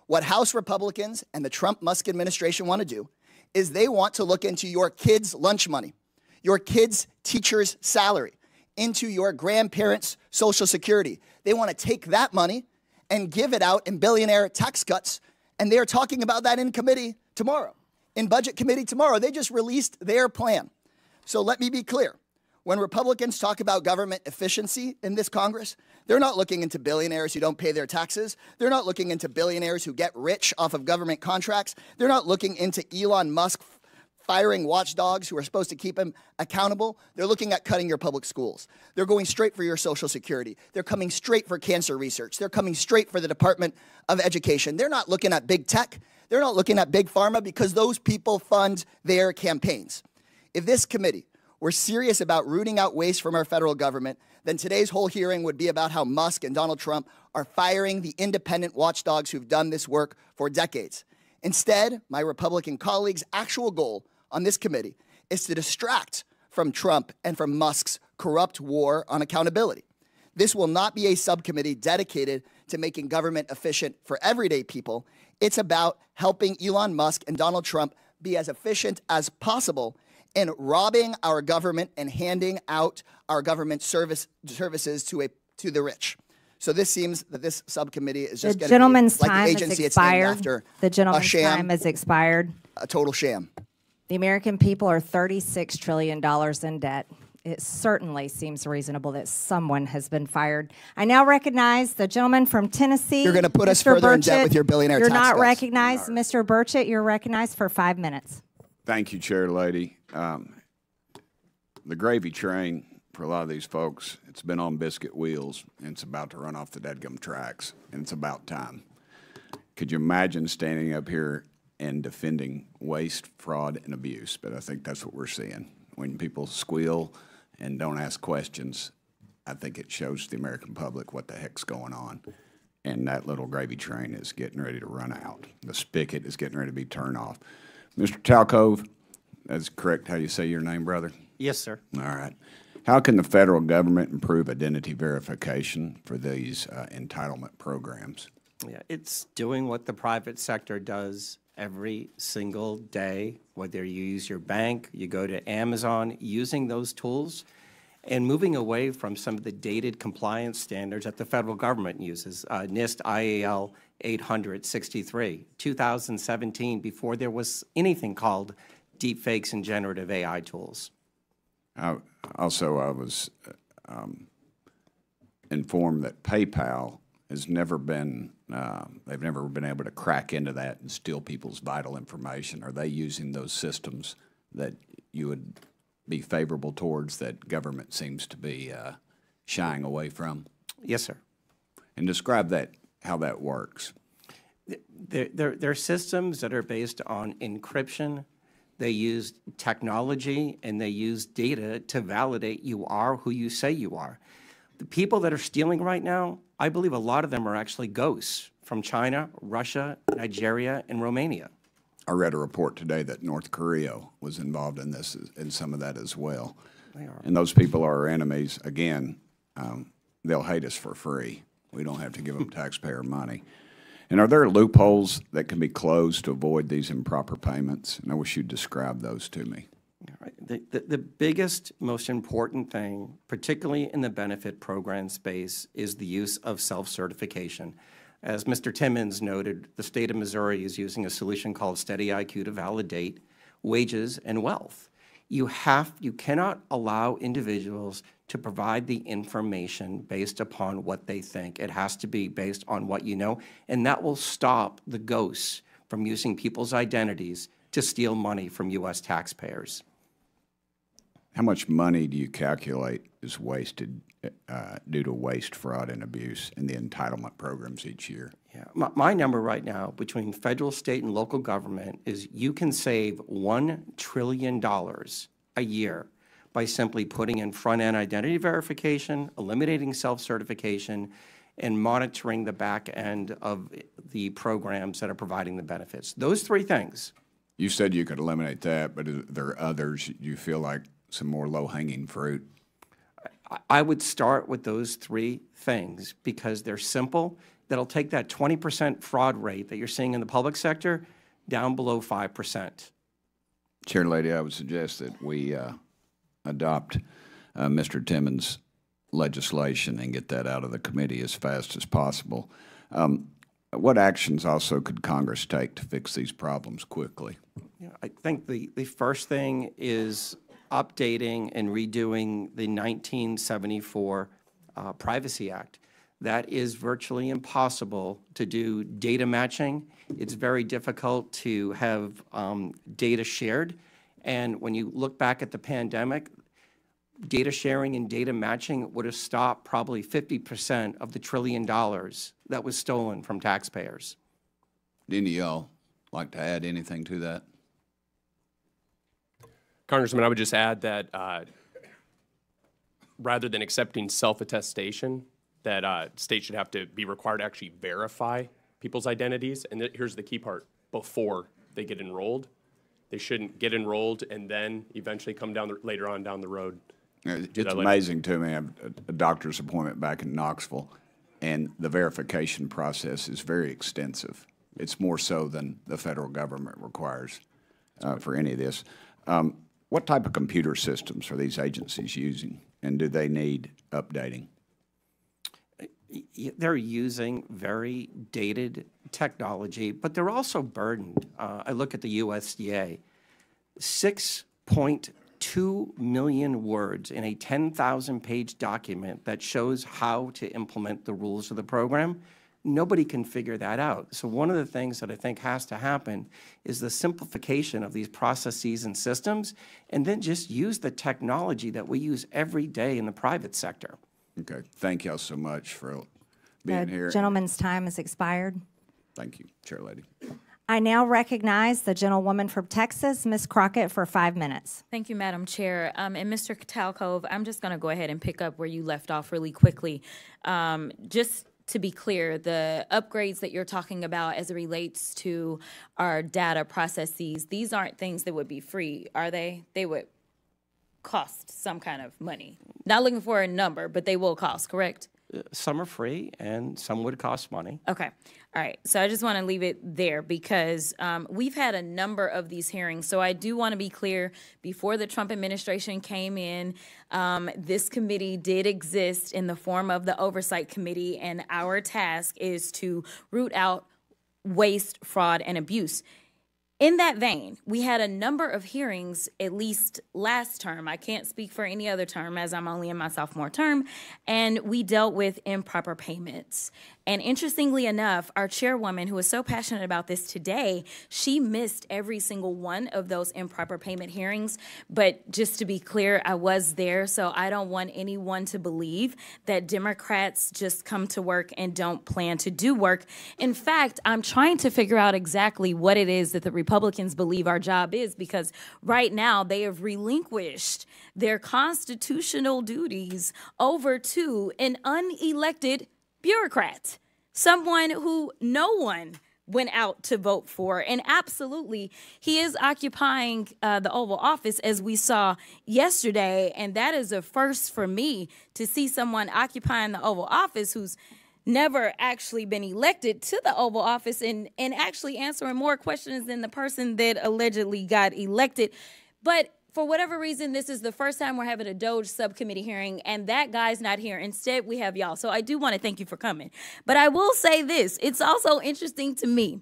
what House Republicans and the Trump-Musk administration want to do is they want to look into your kids' lunch money, your kids' teacher's salary, into your grandparents' Social Security. They want to take that money and give it out in billionaire tax cuts, and they are talking about that in committee tomorrow, in Budget Committee tomorrow. They just released their plan. So let me be clear. When Republicans talk about government efficiency in this Congress, they're not looking into billionaires who don't pay their taxes. They're not looking into billionaires who get rich off of government contracts. They're not looking into Elon Musk firing watchdogs who are supposed to keep him accountable. They're looking at cutting your public schools. They're going straight for your Social Security. They're coming straight for cancer research. They're coming straight for the Department of Education. They're not looking at big tech. They're not looking at big pharma because those people fund their campaigns. If this committee were serious about rooting out waste from our federal government, then today's whole hearing would be about how Musk and Donald Trump are firing the independent watchdogs who've done this work for decades. Instead, my Republican colleagues' actual goal on this committee is to distract from Trump and from Musk's corrupt war on accountability. This will not be a subcommittee dedicated to making government efficient for everyday people. It's about helping Elon Musk and Donald Trump be as efficient as possible in robbing our government and handing out our government services to the rich. So this seems that this subcommittee is just going to be like the agency it's named after. The gentleman's a sham, time has expired. A total sham. The American people are $36 trillion in debt. It certainly seems reasonable that someone has been fired. I now recognize the gentleman from Tennessee. You're going to put us further in debt with your billionaire tax cuts. You're not recognized. Mr. Burchett, you're recognized for 5 minutes. Thank you, Chair Lady. The gravy train, for a lot of these folks, it's been on biscuit wheels, and it's about to run off the dadgum tracks, and it's about time. Could you imagine standing up here and defending waste, fraud, and abuse? But I think that's what we're seeing. When people squeal and don't ask questions, I think it shows the American public what the heck's going on. And that little gravy train is getting ready to run out. The spigot is getting ready to be turned off. Mr. Talcove, that's correct how you say your name, brother? Yes, sir. All right. How can the federal government improve identity verification for these entitlement programs? Yeah, it's doing what the private sector does every single day, whether you use your bank, you go to Amazon, using those tools. and moving away from some of the dated compliance standards that the federal government uses, NIST IAL 863, 2017, before there was anything called deepfakes and generative AI tools. Also, I was informed that PayPal has never been, they've never been able to crack into that and steal people's vital information. Are they using those systems that you would be favorable towards that government seems to be shying away from? Yes, sir. And describe that, how that works. They're systems that are based on encryption. They use technology and they use data to validate you are who you say you are. The people that are stealing right now, I believe a lot of them are actually ghosts from China, Russia, Nigeria, and Romania. I read a report today that North Korea was involved in this, in some of that as well. They are. And those people are our enemies. Again, they'll hate us for free. We don't have to give them taxpayer money. And are there loopholes that can be closed to avoid these improper payments? And I wish you'd describe those to me. The biggest, most important thing, particularly in the benefit program space, is the use of self-certification. As Mr. Timmons noted, the state of Missouri is using a solution called Steady IQ to validate wages and wealth. You cannot allow individuals to provide the information based upon what they think. It has to be based on what you know, and that will stop the ghosts from using people's identities to steal money from U.S. taxpayers. How much money do you calculate is wasted due to waste, fraud, and abuse in the entitlement programs each year? Yeah, my number right now between federal, state, and local government is you can save $1 trillion a year by simply putting in front-end identity verification, eliminating self-certification, and monitoring the back end of the programs that are providing the benefits. Those three things. You said you could eliminate that, but are there others you feel like some more low-hanging fruit? I would start with those three things because they're simple. That'll take that 20% fraud rate that you're seeing in the public sector down below 5%. Chair Lady, I would suggest that we adopt Mr. Timmons' legislation and get that out of the committee as fast as possible. What actions also could Congress take to fix these problems quickly? Yeah, I think the first thing is updating and redoing the 1974 Privacy Act. That is virtually impossible to do data matching. It's very difficult to have data shared. And when you look back at the pandemic, data sharing and data matching would have stopped probably 50% of the $1 trillion that was stolen from taxpayers. Do any of y'all like to add anything to that? Congressman, I would just add that rather than accepting self-attestation, that states should have to be required to actually verify people's identities. And here's the key part: before they get enrolled, they shouldn't get enrolled and then eventually come down later on down the road. It's amazing to me. I have a doctor's appointment back in Knoxville, and the verification process is very extensive. It's more so than the federal government requires for any of this. What type of computer systems are these agencies using, and do they need updating? They're using very dated technology, but they're also burdened. I look at the USDA, 6.2 million words in a 10,000-page document that shows how to implement the rules of the program. Nobody can figure that out. So one of the things that I think has to happen is the simplification of these processes and systems, and then just use the technology that we use every day in the private sector. Okay. Thank y'all so much for being here. The gentleman's time has expired. Thank you, Chair Lady. I now recognize the gentlewoman from Texas, Ms. Crockett, for 5 minutes. Thank you, Madam Chair. And Mr. Talcove, I'm just going to go ahead and pick up where you left off really quickly. Just to be clear, the upgrades that you're talking about as it relates to our data processes, these aren't things that would be free, are they? They would cost some kind of money. Not looking for a number, but they will cost, correct? some are free and some would cost money. Okay. All right. So I just want to leave it there because we've had a number of these hearings. So I do want to be clear, before the Trump administration came in, this committee did exist in the form of the Oversight Committee, and our task is to root out waste, fraud, and abuse. In that vein, we had a number of hearings, at least last term. I can't speak for any other term as I'm only in my sophomore term, and we dealt with improper payments. And interestingly enough, our chairwoman, who is so passionate about this today, she missed every single one of those improper payment hearings. But just to be clear, I was there, so I don't want anyone to believe that Democrats just come to work and don't plan to do work. In fact, I'm trying to figure out exactly what it is that the Republicans believe our job is, because right now they have relinquished their constitutional duties over to an unelected bureaucrat, someone who no one went out to vote for. And absolutely, he is occupying the Oval Office, as we saw yesterday. And that is a first for me, to see someone occupying the Oval Office who's never actually been elected to the Oval Office and actually answering more questions than the person that allegedly got elected. But for whatever reason, this is the first time we're having a DOGE subcommittee hearing, and that guy's not here. Instead, we have y'all. So I do want to thank you for coming. But I will say this. It's also interesting to me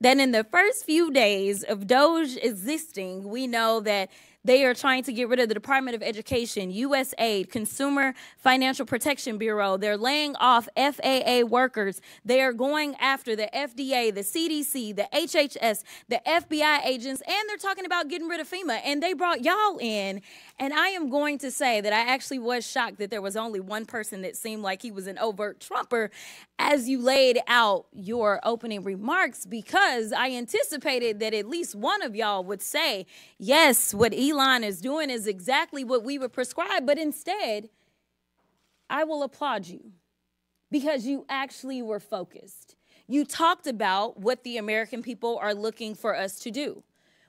that in the first few days of DOGE existing, we know that they are trying to get rid of the Department of Education, USAID, Consumer Financial Protection Bureau. They're laying off FAA workers. They are going after the FDA, the CDC, the HHS, the FBI agents, and they're talking about getting rid of FEMA. And they brought y'all in. And I am going to say that I actually was shocked that there was only one person that seemed like he was an overt Trumper as you laid out your opening remarks, because I anticipated that at least one of y'all would say, yes, what Elon is doing is exactly what we would prescribe. But instead, I will applaud you because you actually were focused. You talked about what the American people are looking for us to do.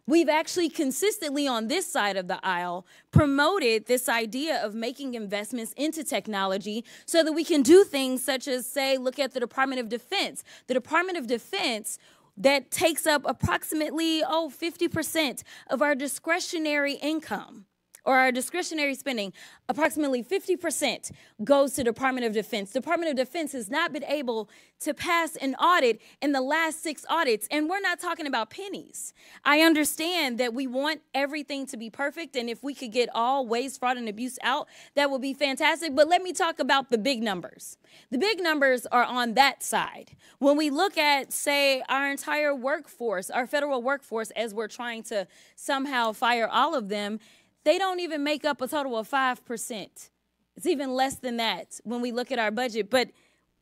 We've actually consistently on this side of the aisle promoted this idea of making investments into technology so that we can do things such as, say, look at the Department of Defense. The Department of Defense that takes up approximately, 50% of our discretionary income, or our discretionary spending. Approximately 50% goes to Department of Defense. Department of Defense has not been able to pass an audit in the last 6 audits, and we're not talking about pennies. I understand that we want everything to be perfect, and if we could get all waste, fraud, and abuse out, that would be fantastic. But let me talk about the big numbers. The big numbers are on that side. When we look at, say, our entire workforce, our federal workforce, as we're trying to somehow fire all of them, they don't even make up a total of 5%. It's even less than that when we look at our budget. But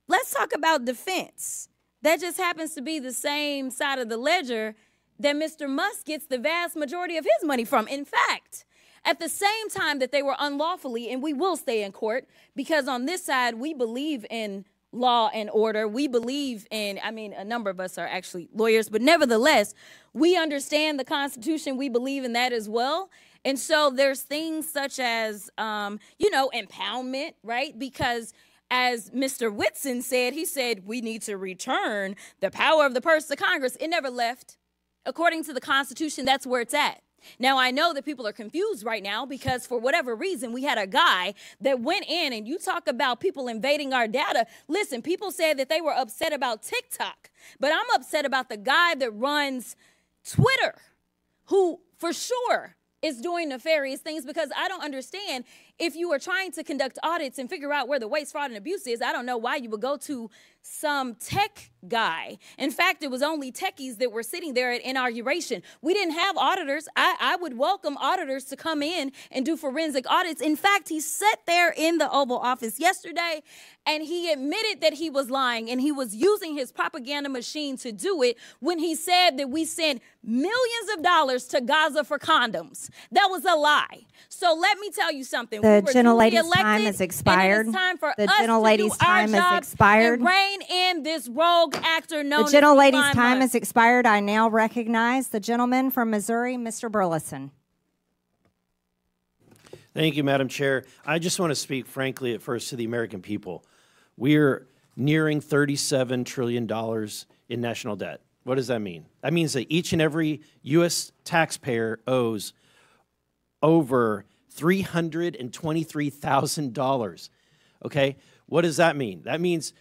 let's talk about defense. That just happens to be the same side of the ledger that Mr. Musk gets the vast majority of his money from. In fact, at the same time that they were unlawfully, and we will stay in court, because on this side, we believe in law and order. We believe in, a number of us are actually lawyers, but nevertheless, we understand the Constitution. We believe in that as well. And so there's things such as, impoundment, right? Because as Mr. Whitson said, he said, we need to return the power of the purse to Congress. It never left. According to the Constitution, that's where it's at. Now, I know that people are confused right now because for whatever reason, we had a guy that went in, and you talk about people invading our data. Listen, people said that they were upset about TikTok, but I'm upset about the guy that runs Twitter, who for sure is doing nefarious things, because I don't understand, if you are trying to conduct audits and figure out where the waste, fraud, and abuse is, I don't know why you would go to some tech guy. In fact, it was only techies that were sitting there at inauguration. We didn't have auditors. I would welcome auditors to come in and do forensic audits. In fact, he sat there in the Oval Office yesterday and he admitted that he was lying, and he was using his propaganda machine to do it when he said that we sent millions of dollars to Gaza for condoms. That was a lie. So let me tell you something. The gentlelady's time has expired. It's time for the us gentlelady's to do time our has expired. And rein in this rogue actor known The gentlelady's as time has expired. I now recognize the gentleman from Missouri, Mr. Burleson. Thank you, Madam Chair. I just want to speak frankly at first to the American people. we're nearing $37 trillion in national debt. What does that mean? That means that each and every U.S. taxpayer owes over $323,000. Okay? What does that mean? That means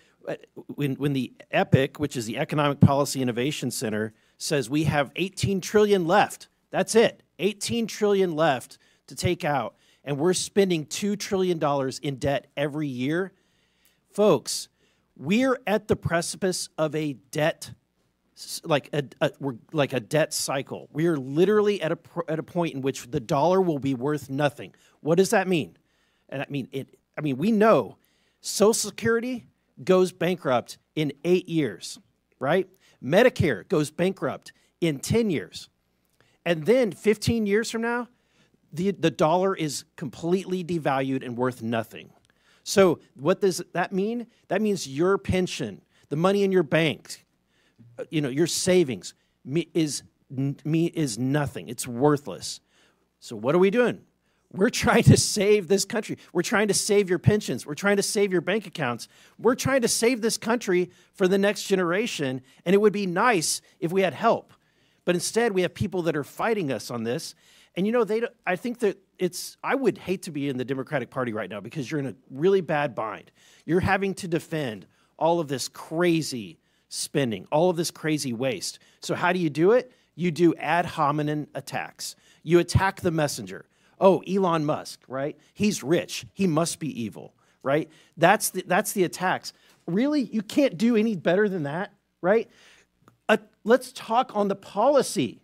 when the EPIC, which is the Economic Policy Innovation Center, says we have 18 trillion left. That's it. 18 trillion left to take out, and we're spending $2 trillion in debt every year. Folks, we're at the precipice of a debt, like a debt cycle. We are literally at a point in which the dollar will be worth nothing. What does that mean? And we know Social Security goes bankrupt in 8 years, right? Medicare goes bankrupt in 10 years. And then 15 years from now, the dollar is completely devalued and worth nothing. So what does that mean? That means your pension, the money in your bank, your savings is nothing. It's worthless. So what are we doing? We're trying to save this country. We're trying to save your pensions. We're trying to save your bank accounts. We're trying to save this country for the next generation, and it would be nice if we had help. But instead, we have people that are fighting us on this. And, I think that I would hate to be in the Democratic Party right now because you're in a really bad bind. You're having to defend all of this crazy spending, all of this crazy waste. So how do you do it? You do ad hominem attacks. You attack the messenger. Oh, Elon Musk, right? He's rich. He must be evil, right? That's the attacks. Really, you can't do any better than that, right? Let's talk on the policy.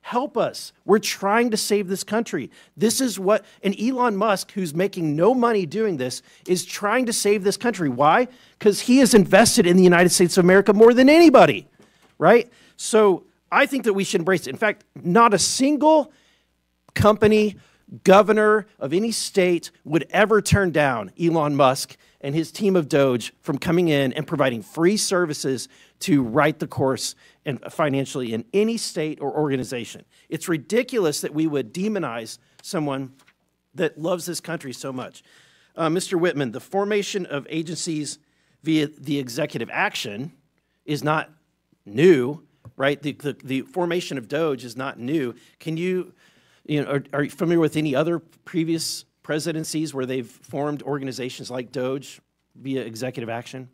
Help us. We're trying to save this country. This is what, and Elon Musk, who's making no money doing this, is trying to save this country. Why? Because he has invested in the United States of America more than anybody, right? So I think that we should embrace it. In fact, not a single company, governor of any state would ever turn down Elon Musk and his team of DOGE from coming in and providing free services to right the course and financially in any state or organization. It's ridiculous that we would demonize someone that loves this country so much. Mr. Whitman, the formation of agencies via the executive action is not new, right? The formation of DOGE is not new. Can you, are you familiar with any other previous presidencies where they've formed organizations like DOGE via executive action?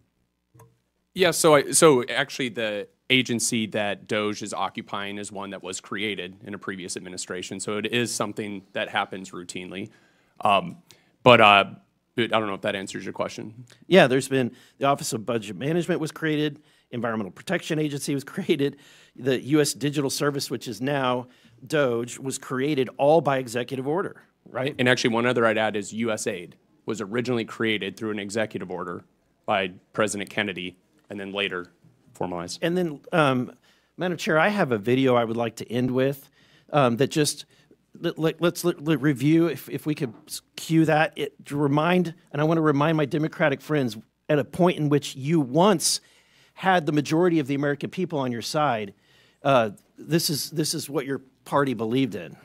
Yeah, so actually the agency that DOGE is occupying is one that was created in a previous administration, so it is something that happens routinely. But I don't know if that answers your question. Yeah, there's been the Office of Budget Management was created, Environmental Protection Agency was created, the U.S. Digital Service, which is now DOGE, was created all by executive order, right? And actually one other I'd add is USAID was originally created through an executive order by President Kennedy and then later formalized. And then, Madam Chair, I have a video I would like to end with that just, let's review, if we could cue that, to remind, and I want to remind my Democratic friends, at a point in which you once had the majority of the American people on your side, this is what your party believed in.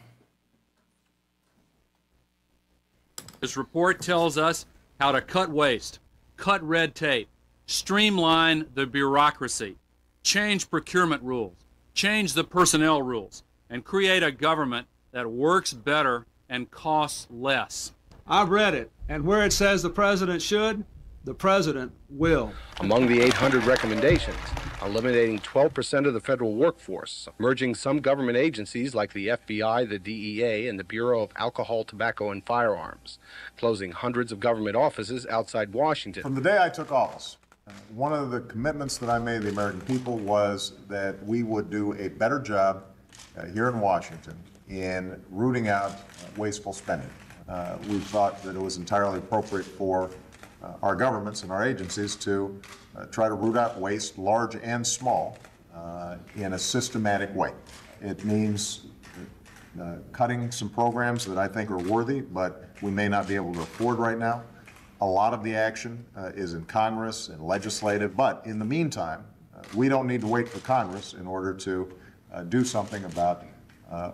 This report tells us how to cut waste, cut red tape, streamline the bureaucracy, change procurement rules, change the personnel rules, and create a government that works better and costs less. I've read it, and where it says the president should, the president will. Among the 800 recommendations, eliminating 12% of the federal workforce, merging some government agencies like the FBI, the DEA, and the Bureau of Alcohol, Tobacco, and Firearms, closing hundreds of government offices outside Washington. From the day I took office, one of the commitments that I made to the American people was that we would do a better job here in Washington in rooting out wasteful spending. We thought that it was entirely appropriate for our governments and our agencies to try to root out waste, large and small, in a systematic way. It means cutting some programs that I think are worthy, but we may not be able to afford right now. A lot of the action is in Congress and legislative, but in the meantime, we don't need to wait for Congress in order to do something about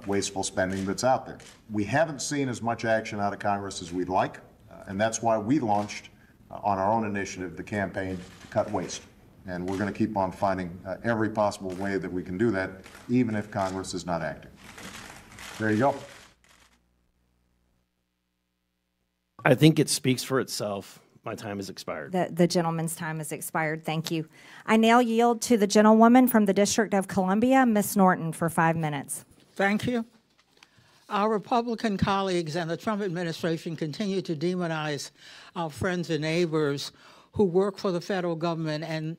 wasteful spending that's out there. We haven't seen as much action out of Congress as we'd like, and that's why we launched on our own initiative, the campaign to cut waste. And we're going to keep on finding every possible way that we can do that, even if Congress is not acting. There you go. I think it speaks for itself. My time has expired. The gentleman's time has expired. Thank you. I now yield to the gentlewoman from the District of Columbia, Ms. Norton, for 5 minutes. Thank you. Our Republican colleagues and the Trump administration continue to demonize our friends and neighbors who work for the federal government and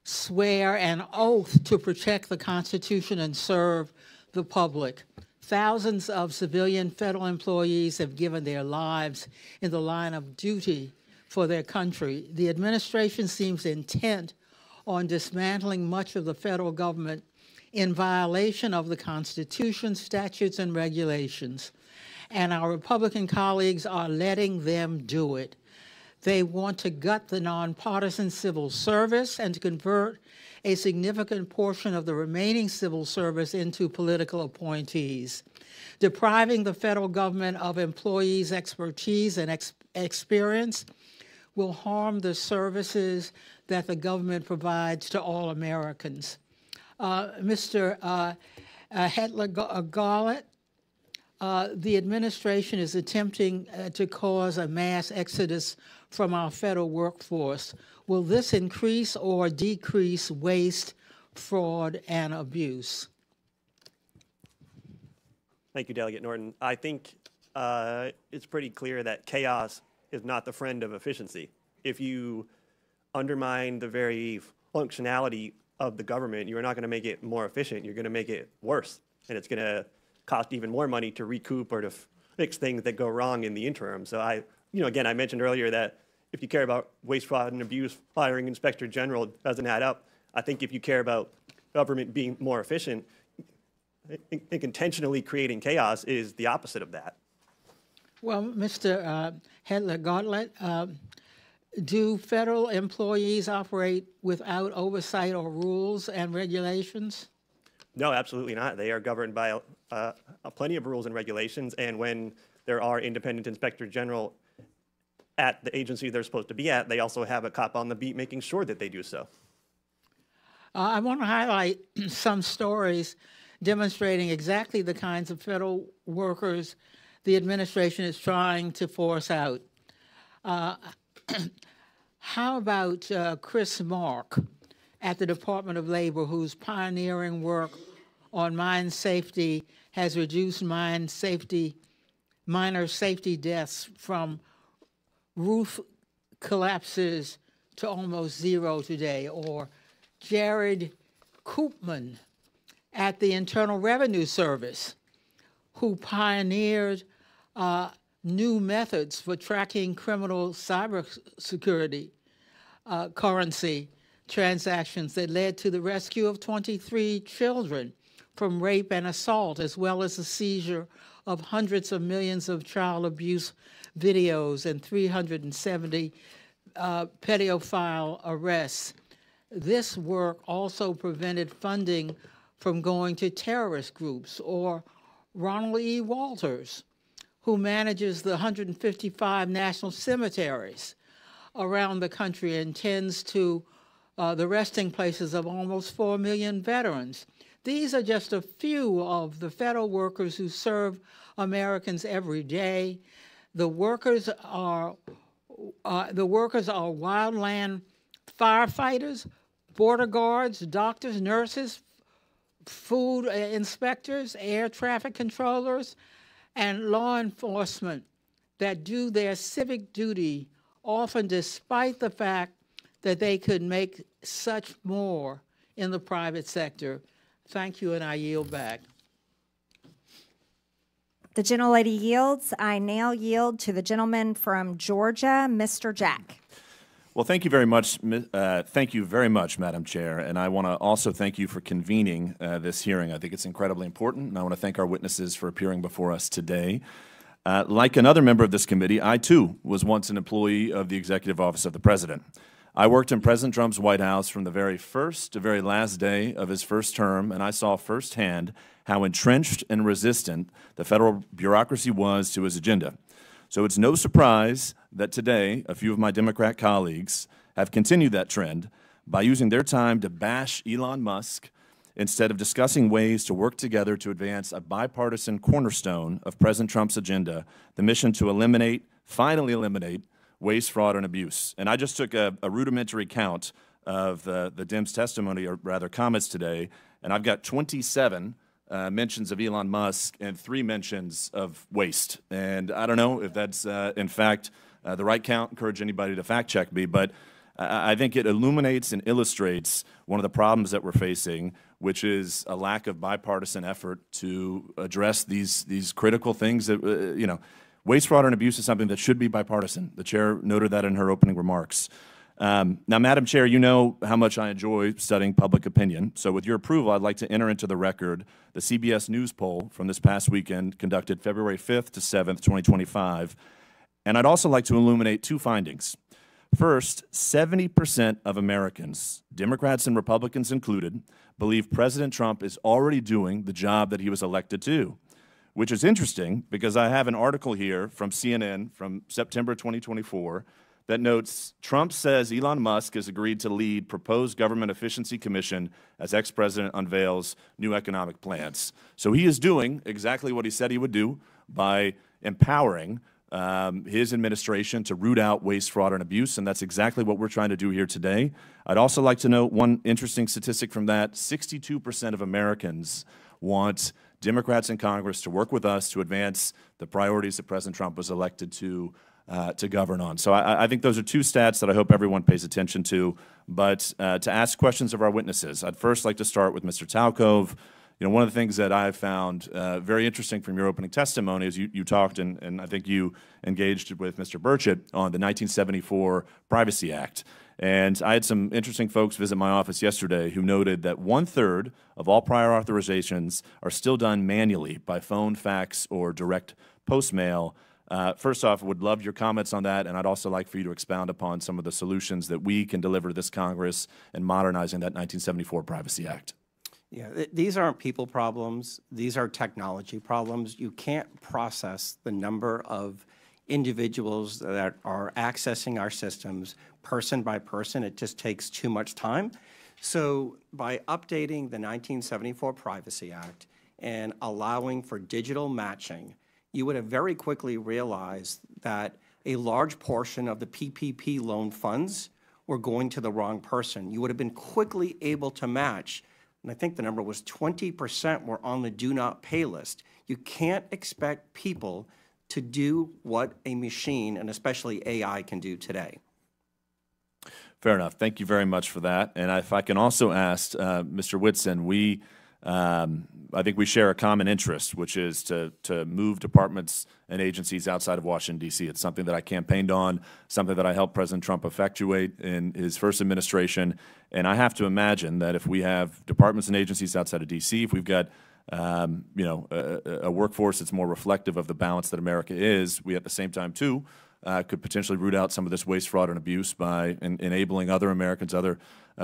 swear an oath to protect the Constitution and serve the public. Thousands of civilian federal employees have given their lives in the line of duty for their country. The administration seems intent on dismantling much of the federal government in violation of the Constitution, statutes, and regulations. And our Republican colleagues are letting them do it. They want to gut the nonpartisan civil service and to convert a significant portion of the remaining civil service into political appointees. Depriving the federal government of employees' expertise and experience will harm the services that the government provides to all Americans. Mr. Hetler-Garlett, the administration is attempting to cause a mass exodus from our federal workforce. Will this increase or decrease waste, fraud, and abuse? Thank you, Delegate Norton. I think it's pretty clear that chaos is not the friend of efficiency. If you undermine the very functionality of the government, you're not going to make it more efficient. You're going to make it worse. And it's going to cost even more money to recoup or to fix things that go wrong in the interim. So again, I mentioned earlier that if you care about waste, fraud, and abuse, firing Inspector General doesn't add up. I think if you care about government being more efficient, I think intentionally creating chaos is the opposite of that. Well, Mr. Hetler-Garlett, do federal employees operate without oversight or rules and regulations? No, absolutely not. They are governed by plenty of rules and regulations, and when there are independent inspector general at the agency they're supposed to be at, they also have a cop on the beat making sure that they do so. I want to highlight some stories demonstrating exactly the kinds of federal workers the administration is trying to force out. How about Chris Mark at the Department of Labor, whose pioneering work on mine safety has reduced minor safety deaths from roof collapses to almost zero today? Or Jared Koopman at the Internal Revenue Service, who pioneered new methods for tracking criminal cybersecurity currency transactions that led to the rescue of 23 children from rape and assault, as well as the seizure of hundreds of millions of child abuse videos and 370 pedophile arrests. This work also prevented funding from going to terrorist groups. Or Ronald E. Walters, who manages the 155 national cemeteries around the country and tends to the resting places of almost 4 million veterans. These are just a few of the federal workers who serve Americans every day. The workers are wildland firefighters, border guards, doctors, nurses, food inspectors, air traffic controllers, and law enforcement that do their civic duty, often despite the fact that they could make such more in the private sector. Thank you, and I yield back. The gentlelady yields. I now yield to the gentleman from Georgia, Mr. Jack. Well, thank you very much. Thank you very much, Madam Chair. And I want to also thank you for convening this hearing. I think it's incredibly important, and I want to thank our witnesses for appearing before us today. Like another member of this committee, I too was once an employee of the Executive Office of the President. I worked in President Trump's White House from the very first to very last day of his first term, and I saw firsthand how entrenched and resistant the federal bureaucracy was to his agenda. So it's no surprise that today a few of my Democrat colleagues have continued that trend by using their time to bash Elon Musk instead of discussing ways to work together to advance a bipartisan cornerstone of President Trump's agenda, the mission to finally eliminate waste, fraud, and abuse. And I just took a rudimentary count of the Dems' testimony, or rather comments today, and I've got 27 mentions of Elon Musk and 3 mentions of waste. And I don't know if that's, in fact, the right count. Encourage anybody to fact check me, but I think it illuminates and illustrates one of the problems that we're facing, which is a lack of bipartisan effort to address these critical things that, waste, fraud, and abuse is something that should be bipartisan. The chair noted that in her opening remarks. Now, Madam Chair, you know how much I enjoy studying public opinion. So with your approval, I'd like to enter into the record the CBS News poll from this past weekend conducted February 5th to 7th, 2025. And I'd also like to illuminate 2 findings. First, 70% of Americans, Democrats and Republicans included, believe President Trump is already doing the job that he was elected to, which is interesting because I have an article here from CNN from September 2024 that notes Trump says Elon Musk has agreed to lead proposed government efficiency commission as ex-president unveils new economic plans. So he is doing exactly what he said he would do by empowering his administration to root out waste, fraud, and abuse, and that's exactly what we're trying to do here today. I'd also like to note one interesting statistic from that. 62% of Americans want Democrats in Congress to work with us to advance the priorities that President Trump was elected to govern on. So I think those are 2 stats that I hope everyone pays attention to. But to ask questions of our witnesses, I'd first like to start with Mr. Talcove. One of the things that I've found very interesting from your opening testimony is you talked, and I think you engaged with Mr. Burchett on the 1974 Privacy Act. And I had some interesting folks visit my office yesterday who noted that 1/3 of all prior authorizations are still done manually by phone, fax, or direct post mail. First off, would love your comments on that, and I'd also like for you to expound upon some of the solutions that we can deliver to this Congress in modernizing that 1974 Privacy Act. Yeah, these aren't people problems. These are technology problems. You can't process the number of individuals that are accessing our systems person by person. It just takes too much time. So by updating the 1974 Privacy Act and allowing for digital matching, you would have very quickly realized that a large portion of the PPP loan funds were going to the wrong person. You would have been quickly able to match, and I think the number was 20% were on the do not pay list. You can't expect people to do what a machine, and especially AI, can do today. Fair enough. Thank you very much for that. And if I can also ask Mr. Whitson, I think we share a common interest, which is to move departments and agencies outside of Washington, D.C. It's something that I campaigned on, something that I helped President Trump effectuate in his first administration. And I have to imagine that if we have departments and agencies outside of D.C., if we've got a workforce that's more reflective of the balance that America is, we at the same time, too, could potentially root out some of this waste, fraud, and abuse by enabling other Americans, other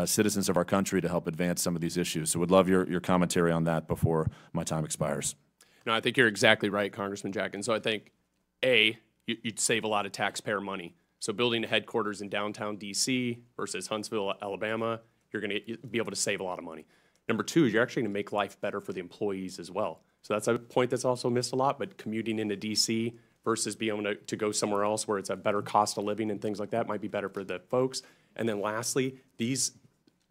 citizens of our country to help advance some of these issues. So would love your commentary on that before my time expires. No, I think you're exactly right, Congressman Jack. And so I think, you'd save a lot of taxpayer money. So building a headquarters in downtown D.C. versus Huntsville, Alabama, you're going to be able to save a lot of money. Number 2 is you're actually going to make life better for the employees as well. So that's a point that's also missed a lot, but commuting into D.C. versus being able to go somewhere else where it's a better cost of living and things like that might be better for the folks. And then lastly, these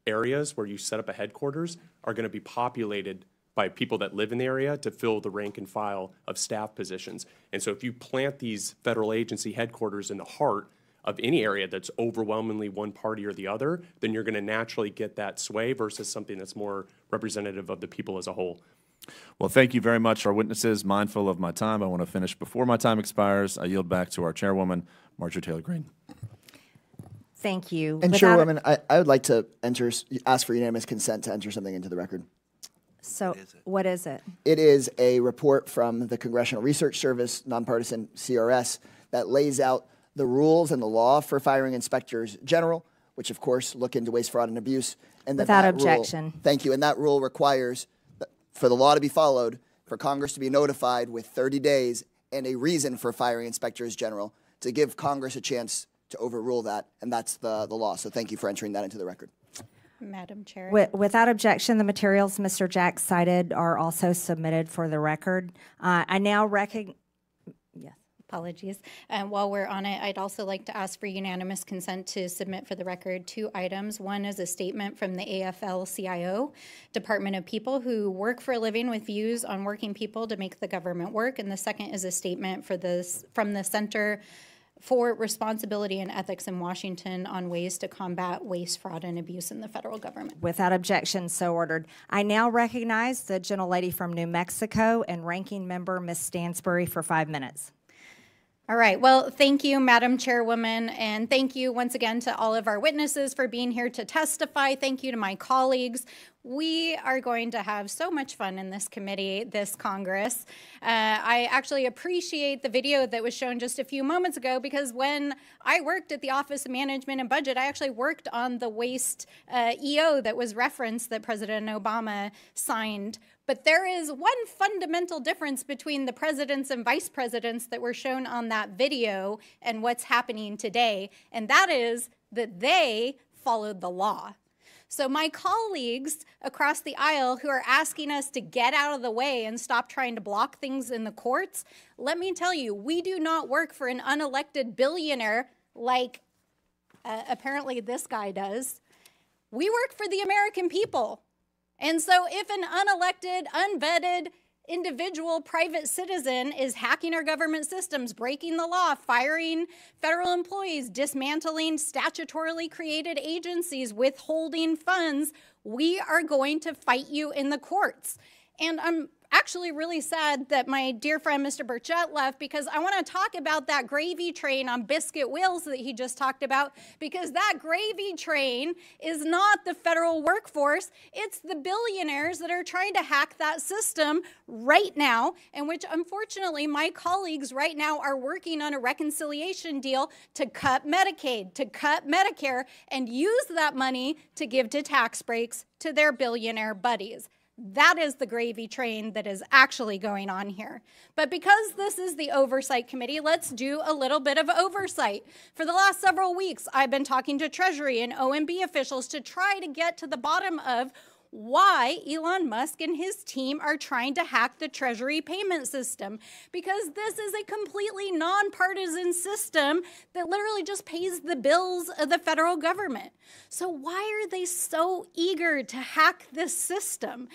areas where you set up a headquarters are going to be populated by people that live in the area to fill the rank and file of staff positions. And so if you plant these federal agency headquarters in the heart of any area that's overwhelmingly one party or the other, then you're going to naturally get that sway versus something that's more representative of the people as a whole. Well, thank you very much, our witnesses. Mindful of my time, I want to finish before my time expires. I yield back to our chairwoman, Marjorie Taylor Greene. Thank you. And Chairwoman, I would like to ask for unanimous consent to enter something into the record. So what is it? It is a report from the Congressional Research Service, nonpartisan CRS, that lays out the rules and the law for firing inspectors general, which of course look into waste, fraud, and abuse. And Without objection. Thank you. And that rule requires for the law to be followed, for Congress to be notified with 30 days and a reason for firing inspectors general to give Congress a chance to overrule that, and that's the law. So thank you for entering that into the record. Madam Chair. Without objection, the materials Mr. Jack cited are also submitted for the record. I now recognize. Yes. Apologies. While we're on it, I'd also like to ask for unanimous consent to submit for the record 2 items. One is a statement from the AFL-CIO, Department of People who work for a living with views on working people to make the government work. And the second is a statement from the Center for Responsibility and Ethics in Washington on ways to combat waste, fraud, and abuse in the federal government. Without objection, so ordered. I now recognize the gentlelady from New Mexico and Ranking Member Ms. Stansbury for 5 minutes. All right. Well, thank you, Madam Chairwoman, and thank you once again to all of our witnesses for being here to testify. Thank you to my colleagues. We are going to have so much fun in this committee, this Congress. I actually appreciate the video that was shown just a few moments ago, because when I worked at the Office of Management and Budget, I actually worked on the waste EO that was referenced that President Obama signed. But there is one fundamental difference between the presidents and vice presidents that were shown on that video and what's happening today, and that is that they followed the law. So my colleagues across the aisle who are asking us to get out of the way and stop trying to block things in the courts, let me tell you, we do not work for an unelected billionaire like apparently this guy does. We work for the American people. And so if an unelected, unvetted individual private citizen is hacking our government systems, breaking the law, firing federal employees, dismantling statutorily created agencies, withholding funds, we are going to fight you in the courts. And I'm actually really sad that my dear friend Mr. Burchett left, because I want to talk about that gravy train on biscuit wheels that he just talked about, because that gravy train is not the federal workforce. It's the billionaires that are trying to hack that system right now, and which unfortunately my colleagues right now are working on a reconciliation deal to cut Medicaid, to cut Medicare, and use that money to give to tax breaks to their billionaire buddies. That is the gravy train that is actually going on here. But because this is the Oversight Committee, let's do a little bit of oversight. For the last several weeks, I've been talking to Treasury and OMB officials to try to get to the bottom of why Elon Musk and his team are trying to hack the Treasury payment system, because this is a completely nonpartisan system that literally just pays the bills of the federal government. So why are they so eager to hack this system?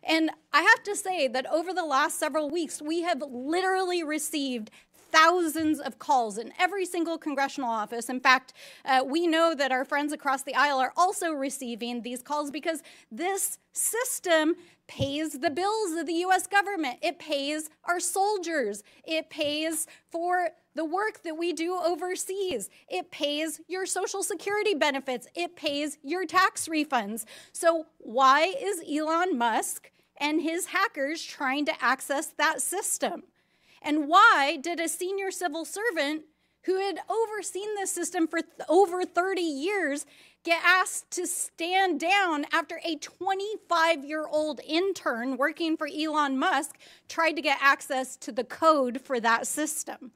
And I have to say that over the last several weeks, we have literally received thousands of calls in every single congressional office. In fact, we know that our friends across the aisle are also receiving these calls, because this system pays the bills of the U.S. government. It pays our soldiers. It pays for the work that we do overseas. It pays your Social Security benefits. It pays your tax refunds. So why is Elon Musk and his hackers trying to access that system? And why did a senior civil servant who had overseen this system for over 30 years get asked to stand down after a 25-year-old intern working for Elon Musk tried to get access to the code for that system?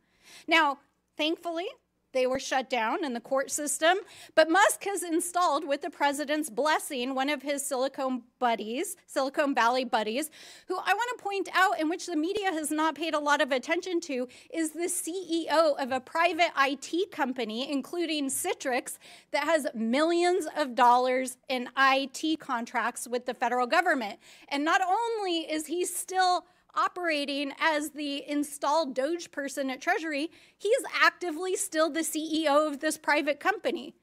Now, thankfully, they were shut down in the court system, but Musk has installed, with the president's blessing, one of his Silicon Valley buddies, who I want to point out, in which the media has not paid a lot of attention to, is the CEO of a private IT company, including Citrix, that has millions of dollars in IT contracts with the federal government. And not only is he still operating as the installed DOGE person at Treasury, he's actively still the CEO of this private company.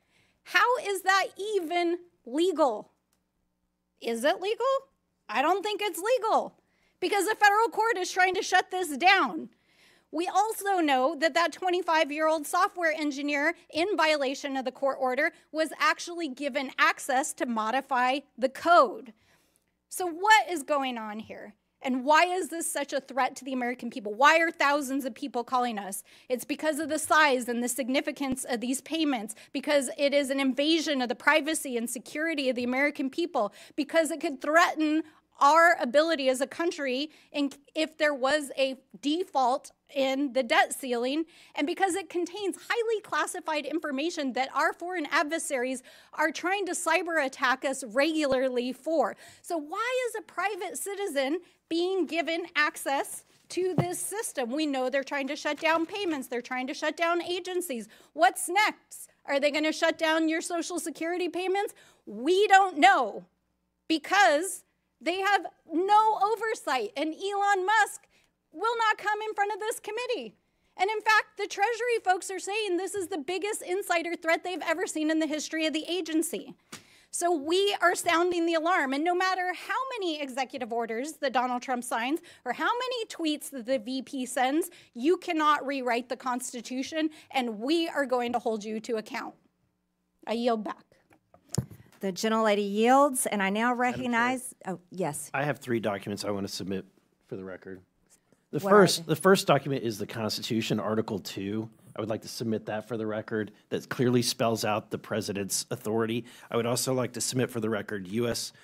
How is that even legal? Is it legal? I don't think it's legal, because the federal court is trying to shut this down. We also know that that 25-year-old software engineer, in violation of the court order, was actually given access to modify the code. So what is going on here? And why is this such a threat to the American people? Why are thousands of people calling us? It's because of the size and the significance of these payments, because it is an invasion of the privacy and security of the American people, because it could threaten our ability as a country if there was a default in the debt ceiling, and because it contains highly classified information that our foreign adversaries are trying to cyber attack us regularly for. So why is a private citizen being given access to this system? We know they're trying to shut down payments. They're trying to shut down agencies. What's next? Are they going to shut down your Social Security payments? We don't know, because they have no oversight, and Elon Musk will not come in front of this committee. And in fact, the Treasury folks are saying this is the biggest insider threat they've ever seen in the history of the agency. So we are sounding the alarm, and no matter how many executive orders that Donald Trump signs or how many tweets that the VP sends, you cannot rewrite the Constitution, and we are going to hold you to account. I yield back. The gentlelady yields, and I now recognize, oh, yes. I have 3 documents I want to submit for the record. The What first document is the Constitution, Article 2. I would like to submit that for the record. That clearly spells out the president's authority. I would also like to submit for the record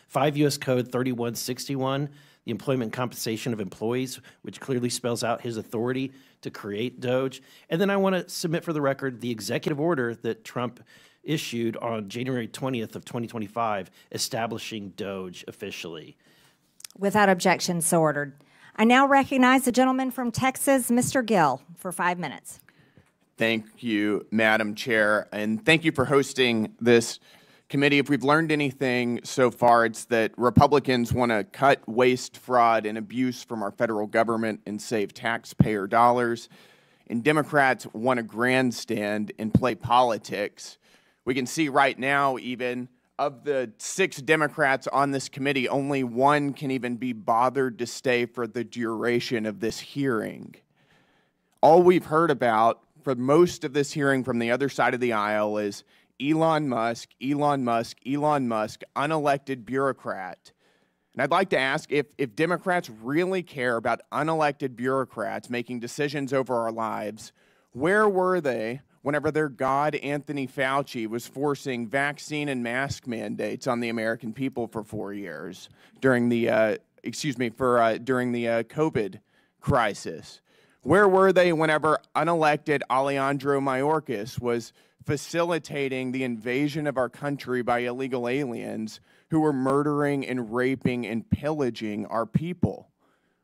5 U.S. Code 3161, the employment compensation of employees, which clearly spells out his authority to create DOGE. And then I want to submit for the record the executive order that Trump issued on January 20th of 2025, establishing DOGE officially. Without objection, so ordered. I now recognize the gentleman from Texas, Mr. Gill, for 5 minutes. Thank you, Madam Chair, and thank you for hosting this committee. If we've learned anything so far, it's that Republicans want to cut waste, fraud, and abuse from our federal government and save taxpayer dollars, and Democrats want to grandstand and play politics. We can see right now, even, of the 6 Democrats on this committee, only 1 can even be bothered to stay for the duration of this hearing. All we've heard about for most of this hearing from the other side of the aisle is Elon Musk, Elon Musk, Elon Musk, unelected bureaucrat. And I'd like to ask if Democrats really care about unelected bureaucrats making decisions over our lives, where were they whenever their god, Anthony Fauci, was forcing vaccine and mask mandates on the American people for 4 years during the, during the COVID crisis? Where were they whenever unelected Alejandro Mayorkas was facilitating the invasion of our country by illegal aliens who were murdering and raping and pillaging our people?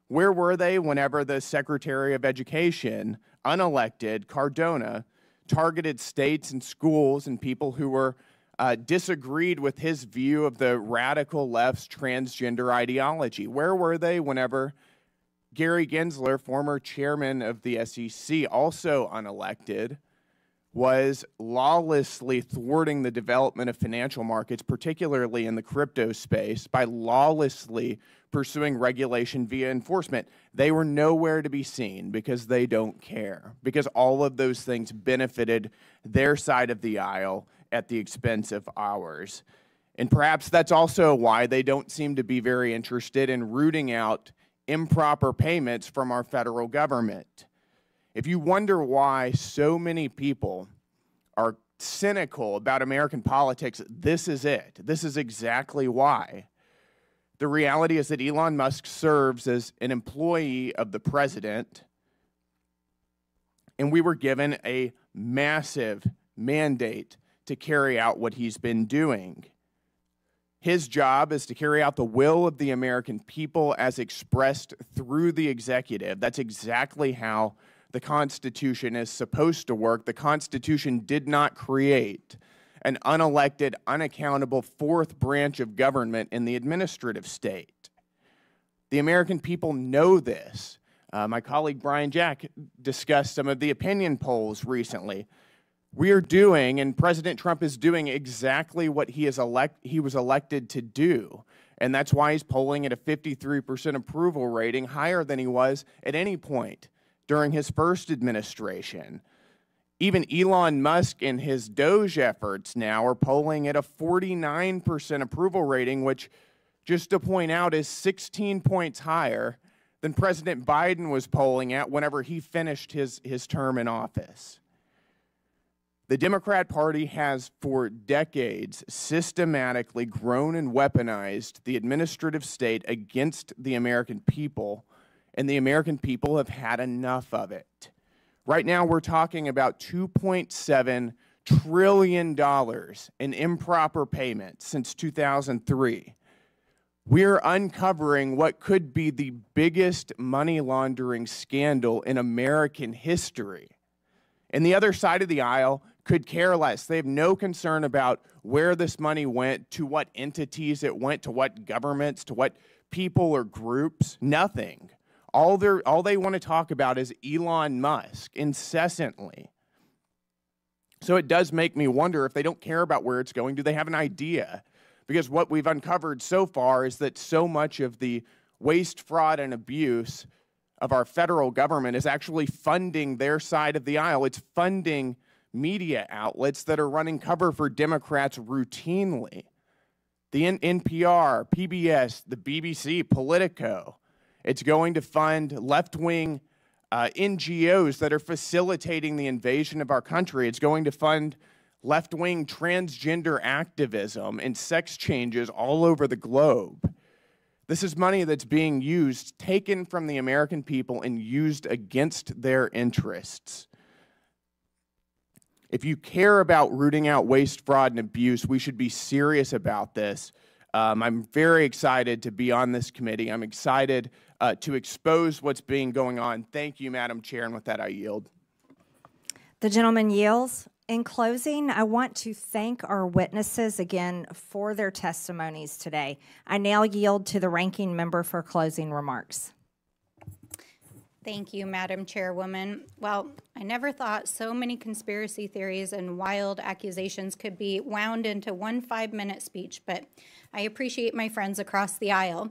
Where were they whenever the Secretary of Education, unelected Cardona, targeted states and schools and people who were disagreed with his view of the radical left's transgender ideology? Where were they whenever Gary Gensler, former chairman of the SEC, also unelected, was lawlessly thwarting the development of financial markets, particularly in the crypto space, by lawlessly pursuing regulation via enforcement? They were nowhere to be seen because they don't care, because all of those things benefited their side of the aisle at the expense of ours. And perhaps that's also why they don't seem to be very interested in rooting out improper payments from our federal government. If you wonder why so many people are cynical about American politics, this is it. This is exactly why. The reality is that Elon Musk serves as an employee of the president, and we were given a massive mandate to carry out what he's been doing. His job is to carry out the will of the American people as expressed through the executive. That's exactly how the Constitution is supposed to work. The Constitution did not create an unelected, unaccountable 4th branch of government in the administrative state. The American people know this. My colleague Brian Jack discussed some of the opinion polls recently. We are doing, and President Trump is doing, exactly what he was elected to do. And that's why he's polling at a 53% approval rating, higher than he was at any point during his first administration. Even Elon Musk and his DOGE efforts now are polling at a 49% approval rating, which, just to point out, is 16 points higher than President Biden was polling at whenever he finished his term in office. The Democrat Party has for decades systematically grown and weaponized the administrative state against the American people, and the American people have had enough of it. Right now, we're talking about $2.7 trillion in improper payments since 2003. We're uncovering what could be the biggest money laundering scandal in American history. And the other side of the aisle could care less. They have no concern about where this money went, to what entities it went, to what governments, to what people or groups, nothing. All they want to talk about is Elon Musk incessantly. So it does make me wonder, if they don't care about where it's going, do they have an idea? Because what we've uncovered so far is that so much of the waste, fraud, and abuse of our federal government is actually funding their side of the aisle. It's funding media outlets that are running cover for Democrats routinely. The NPR, PBS, the BBC, Politico. It's going to fund left-wing NGOs that are facilitating the invasion of our country. It's going to fund left-wing transgender activism and sex changes all over the globe. This is money that's being used, taken from the American people, and used against their interests. If you care about rooting out waste, fraud, and abuse, we should be serious about this. I'm very excited to be on this committee. I'm excited to expose what's going on. Thank you, Madam Chair, and with that, I yield. The gentleman yields. In closing, I want to thank our witnesses again for their testimonies today. I now yield to the ranking member for closing remarks. Thank you, Madam Chairwoman. Well, I never thought so many conspiracy theories and wild accusations could be wound into one 5-minute speech, but I appreciate my friends across the aisle.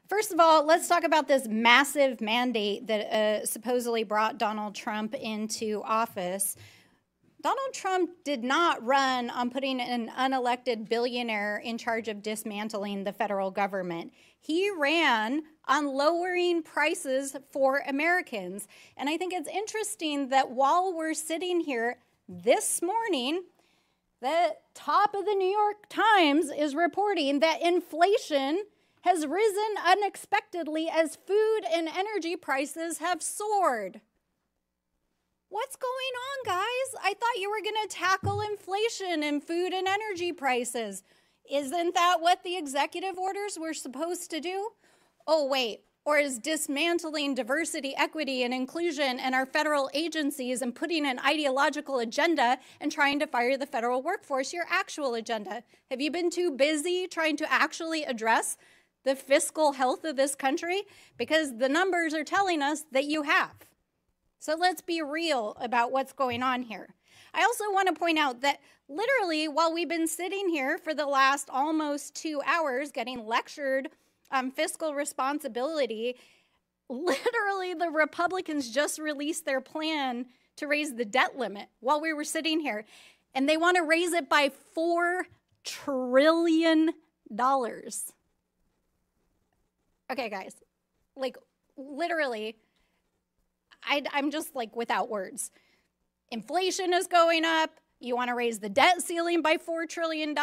First of all, let's talk about this massive mandate that supposedly brought Donald Trump into office. Donald Trump did not run on putting an unelected billionaire in charge of dismantling the federal government. He ran on lowering prices for Americans. And I think it's interesting that while we're sitting here this morning, the top of the New York Times is reporting that inflation has risen unexpectedly as food and energy prices have soared. What's going on, guys? I thought you were going to tackle inflation and food and energy prices. Isn't that what the executive orders were supposed to do? Oh, wait. Or is dismantling diversity, equity, and inclusion in our federal agencies and putting an ideological agenda and trying to fire the federal workforce your actual agenda? Have you been too busy trying to actually address the fiscal health of this country? Because the numbers are telling us that you have. So let's be real about what's going on here. I also want to point out that literally while we've been sitting here for the last almost 2 hours getting lectured on fiscal responsibility, literally the Republicans just released their plan to raise the debt limit while we were sitting here. And they want to raise it by $4 trillion. Okay, guys, like literally, I'm just like without words. Inflation is going up. You want to raise the debt ceiling by $4 trillion.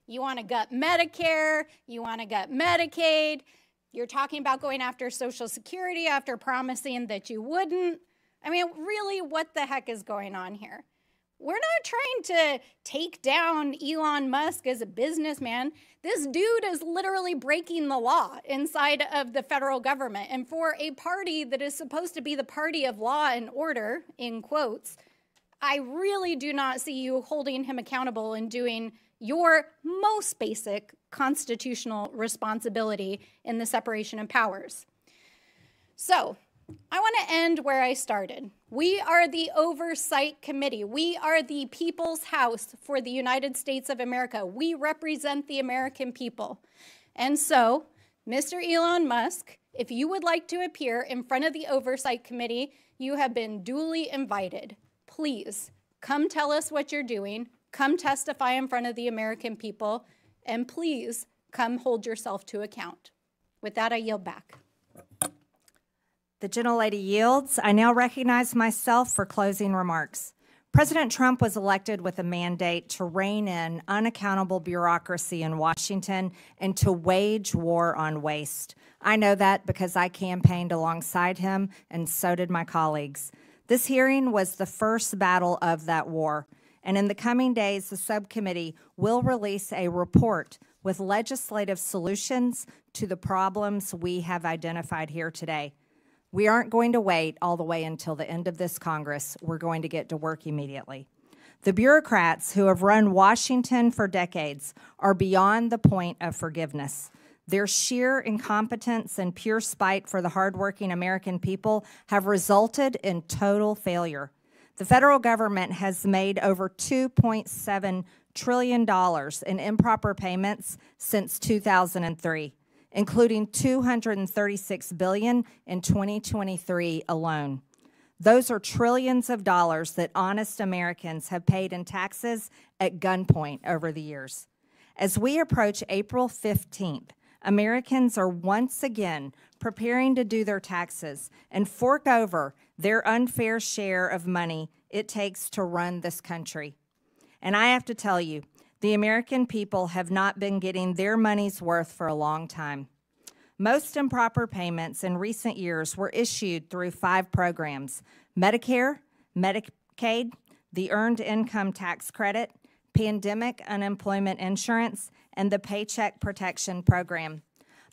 You want to gut Medicare. You want to gut Medicaid. You're talking about going after Social Security after promising that you wouldn't. I mean, really, what the heck is going on here? We're not trying to take down Elon Musk as a businessman. This dude is literally breaking the law inside of the federal government. And for a party that is supposed to be the party of law and order, in quotes, I really do not see you holding him accountable and doing your most basic constitutional responsibility in the separation of powers. So, I want to end where I started. We are the Oversight Committee. We are the People's House for the United States of America. We represent the American people. And so, Mr. Elon Musk, if you would like to appear in front of the Oversight Committee, you have been duly invited. Please, come tell us what you're doing. Come testify in front of the American people. And please, come hold yourself to account. With that, I yield back. The gentlelady yields. I now recognize myself for closing remarks. President Trump was elected with a mandate to rein in unaccountable bureaucracy in Washington and to wage war on waste. I know that because I campaigned alongside him, and so did my colleagues. This hearing was the first battle of that war, and in the coming days, the subcommittee will release a report with legislative solutions to the problems we have identified here today. We aren't going to wait all the way until the end of this Congress. We're going to get to work immediately. The bureaucrats who have run Washington for decades are beyond the point of forgiveness. Their sheer incompetence and pure spite for the hardworking American people have resulted in total failure. The federal government has made over $2.7 trillion in improper payments since 2003. Including $236 billion in 2023 alone. Those are trillions of dollars that honest Americans have paid in taxes at gunpoint over the years. As we approach April 15th, Americans are once again preparing to do their taxes and fork over their unfair share of money it takes to run this country. And I have to tell you, the American people have not been getting their money's worth for a long time. Most improper payments in recent years were issued through 5 programs: Medicare, Medicaid, the Earned Income Tax Credit, Pandemic Unemployment Insurance, and the Paycheck Protection Program.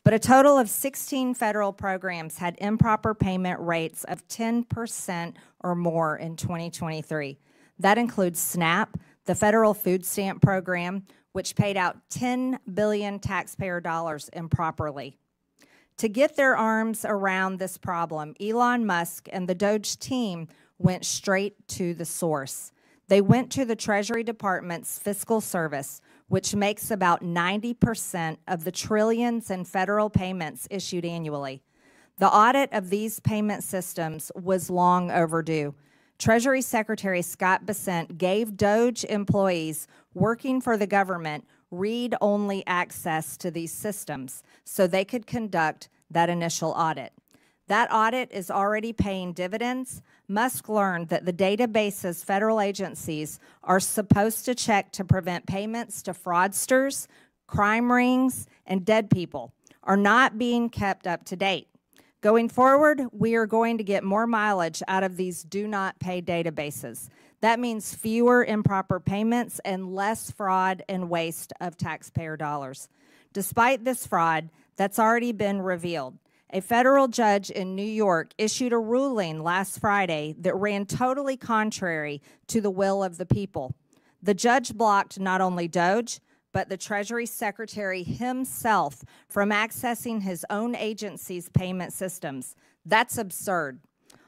But a total of 16 federal programs had improper payment rates of 10% or more in 2023. That includes SNAP, the federal food stamp program, which paid out $10 billion taxpayer dollars improperly. To get their arms around this problem, Elon Musk and the DOGE team went straight to the source. They went to the Treasury Department's Fiscal Service, which makes about 90% of the trillions in federal payments issued annually. The audit of these payment systems was long overdue. Treasury Secretary Scott Bessent gave DOGE employees working for the government read-only access to these systems so they could conduct that initial audit. That audit is already paying dividends. Musk learned that the databases federal agencies are supposed to check to prevent payments to fraudsters, crime rings, and dead people are not being kept up to date. Going forward, we are going to get more mileage out of these do-not-pay databases. That means fewer improper payments and less fraud and waste of taxpayer dollars. Despite this fraud that's already been revealed, a federal judge in New York issued a ruling last Friday that ran totally contrary to the will of the people. The judge blocked not only DOGE, but the Treasury Secretary himself from accessing his own agency's payment systems. That's absurd.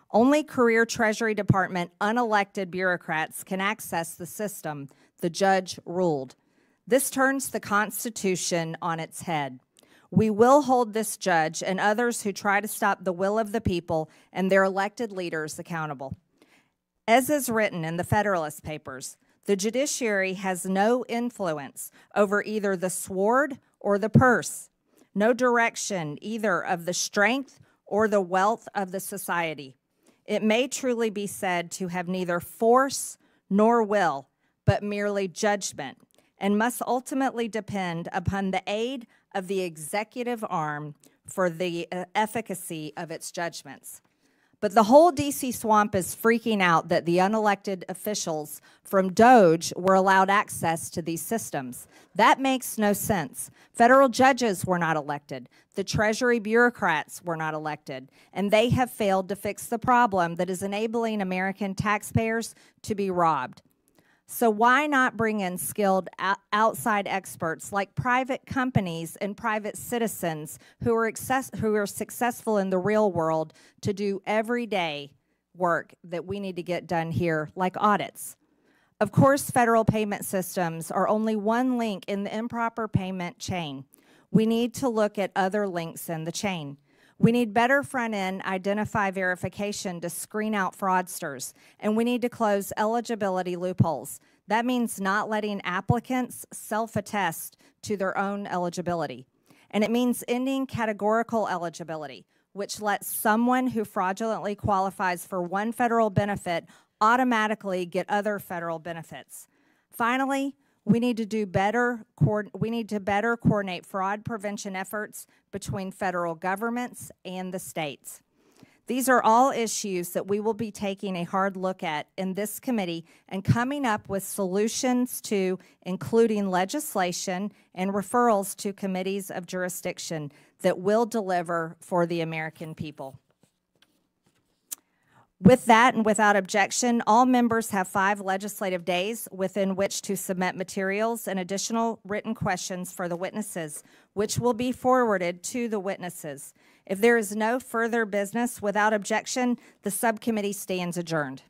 Only career Treasury Department unelected bureaucrats can access the system, the judge ruled. This turns the Constitution on its head. We will hold this judge and others who try to stop the will of the people and their elected leaders accountable. As is written in the Federalist Papers, the judiciary has no influence over either the sword or the purse, no direction either of the strength or the wealth of the society. It may truly be said to have neither force nor will, but merely judgment, and must ultimately depend upon the aid of the executive arm for the efficacy of its judgments. But the whole D.C. swamp is freaking out that the unelected officials from DOGE were allowed access to these systems. That makes no sense. Federal judges were not elected. The Treasury bureaucrats were not elected. And they have failed to fix the problem that is enabling American taxpayers to be robbed. So why not bring in skilled outside experts like private companies and private citizens who are successful in the real world to do everyday work that we need to get done here, like audits? Of course, federal payment systems are only one link in the improper payment chain. We need to look at other links in the chain. We need better front-end identify verification to screen out fraudsters, and we need to close eligibility loopholes. That means not letting applicants self-attest to their own eligibility. And it means ending categorical eligibility, which lets someone who fraudulently qualifies for one federal benefit automatically get other federal benefits. Finally, we need to better coordinate fraud prevention efforts between federal governments and the states. These are all issues that we will be taking a hard look at in this committee and coming up with solutions to, including legislation and referrals to committees of jurisdiction that will deliver for the American people. With that and without objection, all members have 5 legislative days within which to submit materials and additional written questions for the witnesses, which will be forwarded to the witnesses. If there is no further business, without objection, the subcommittee stands adjourned.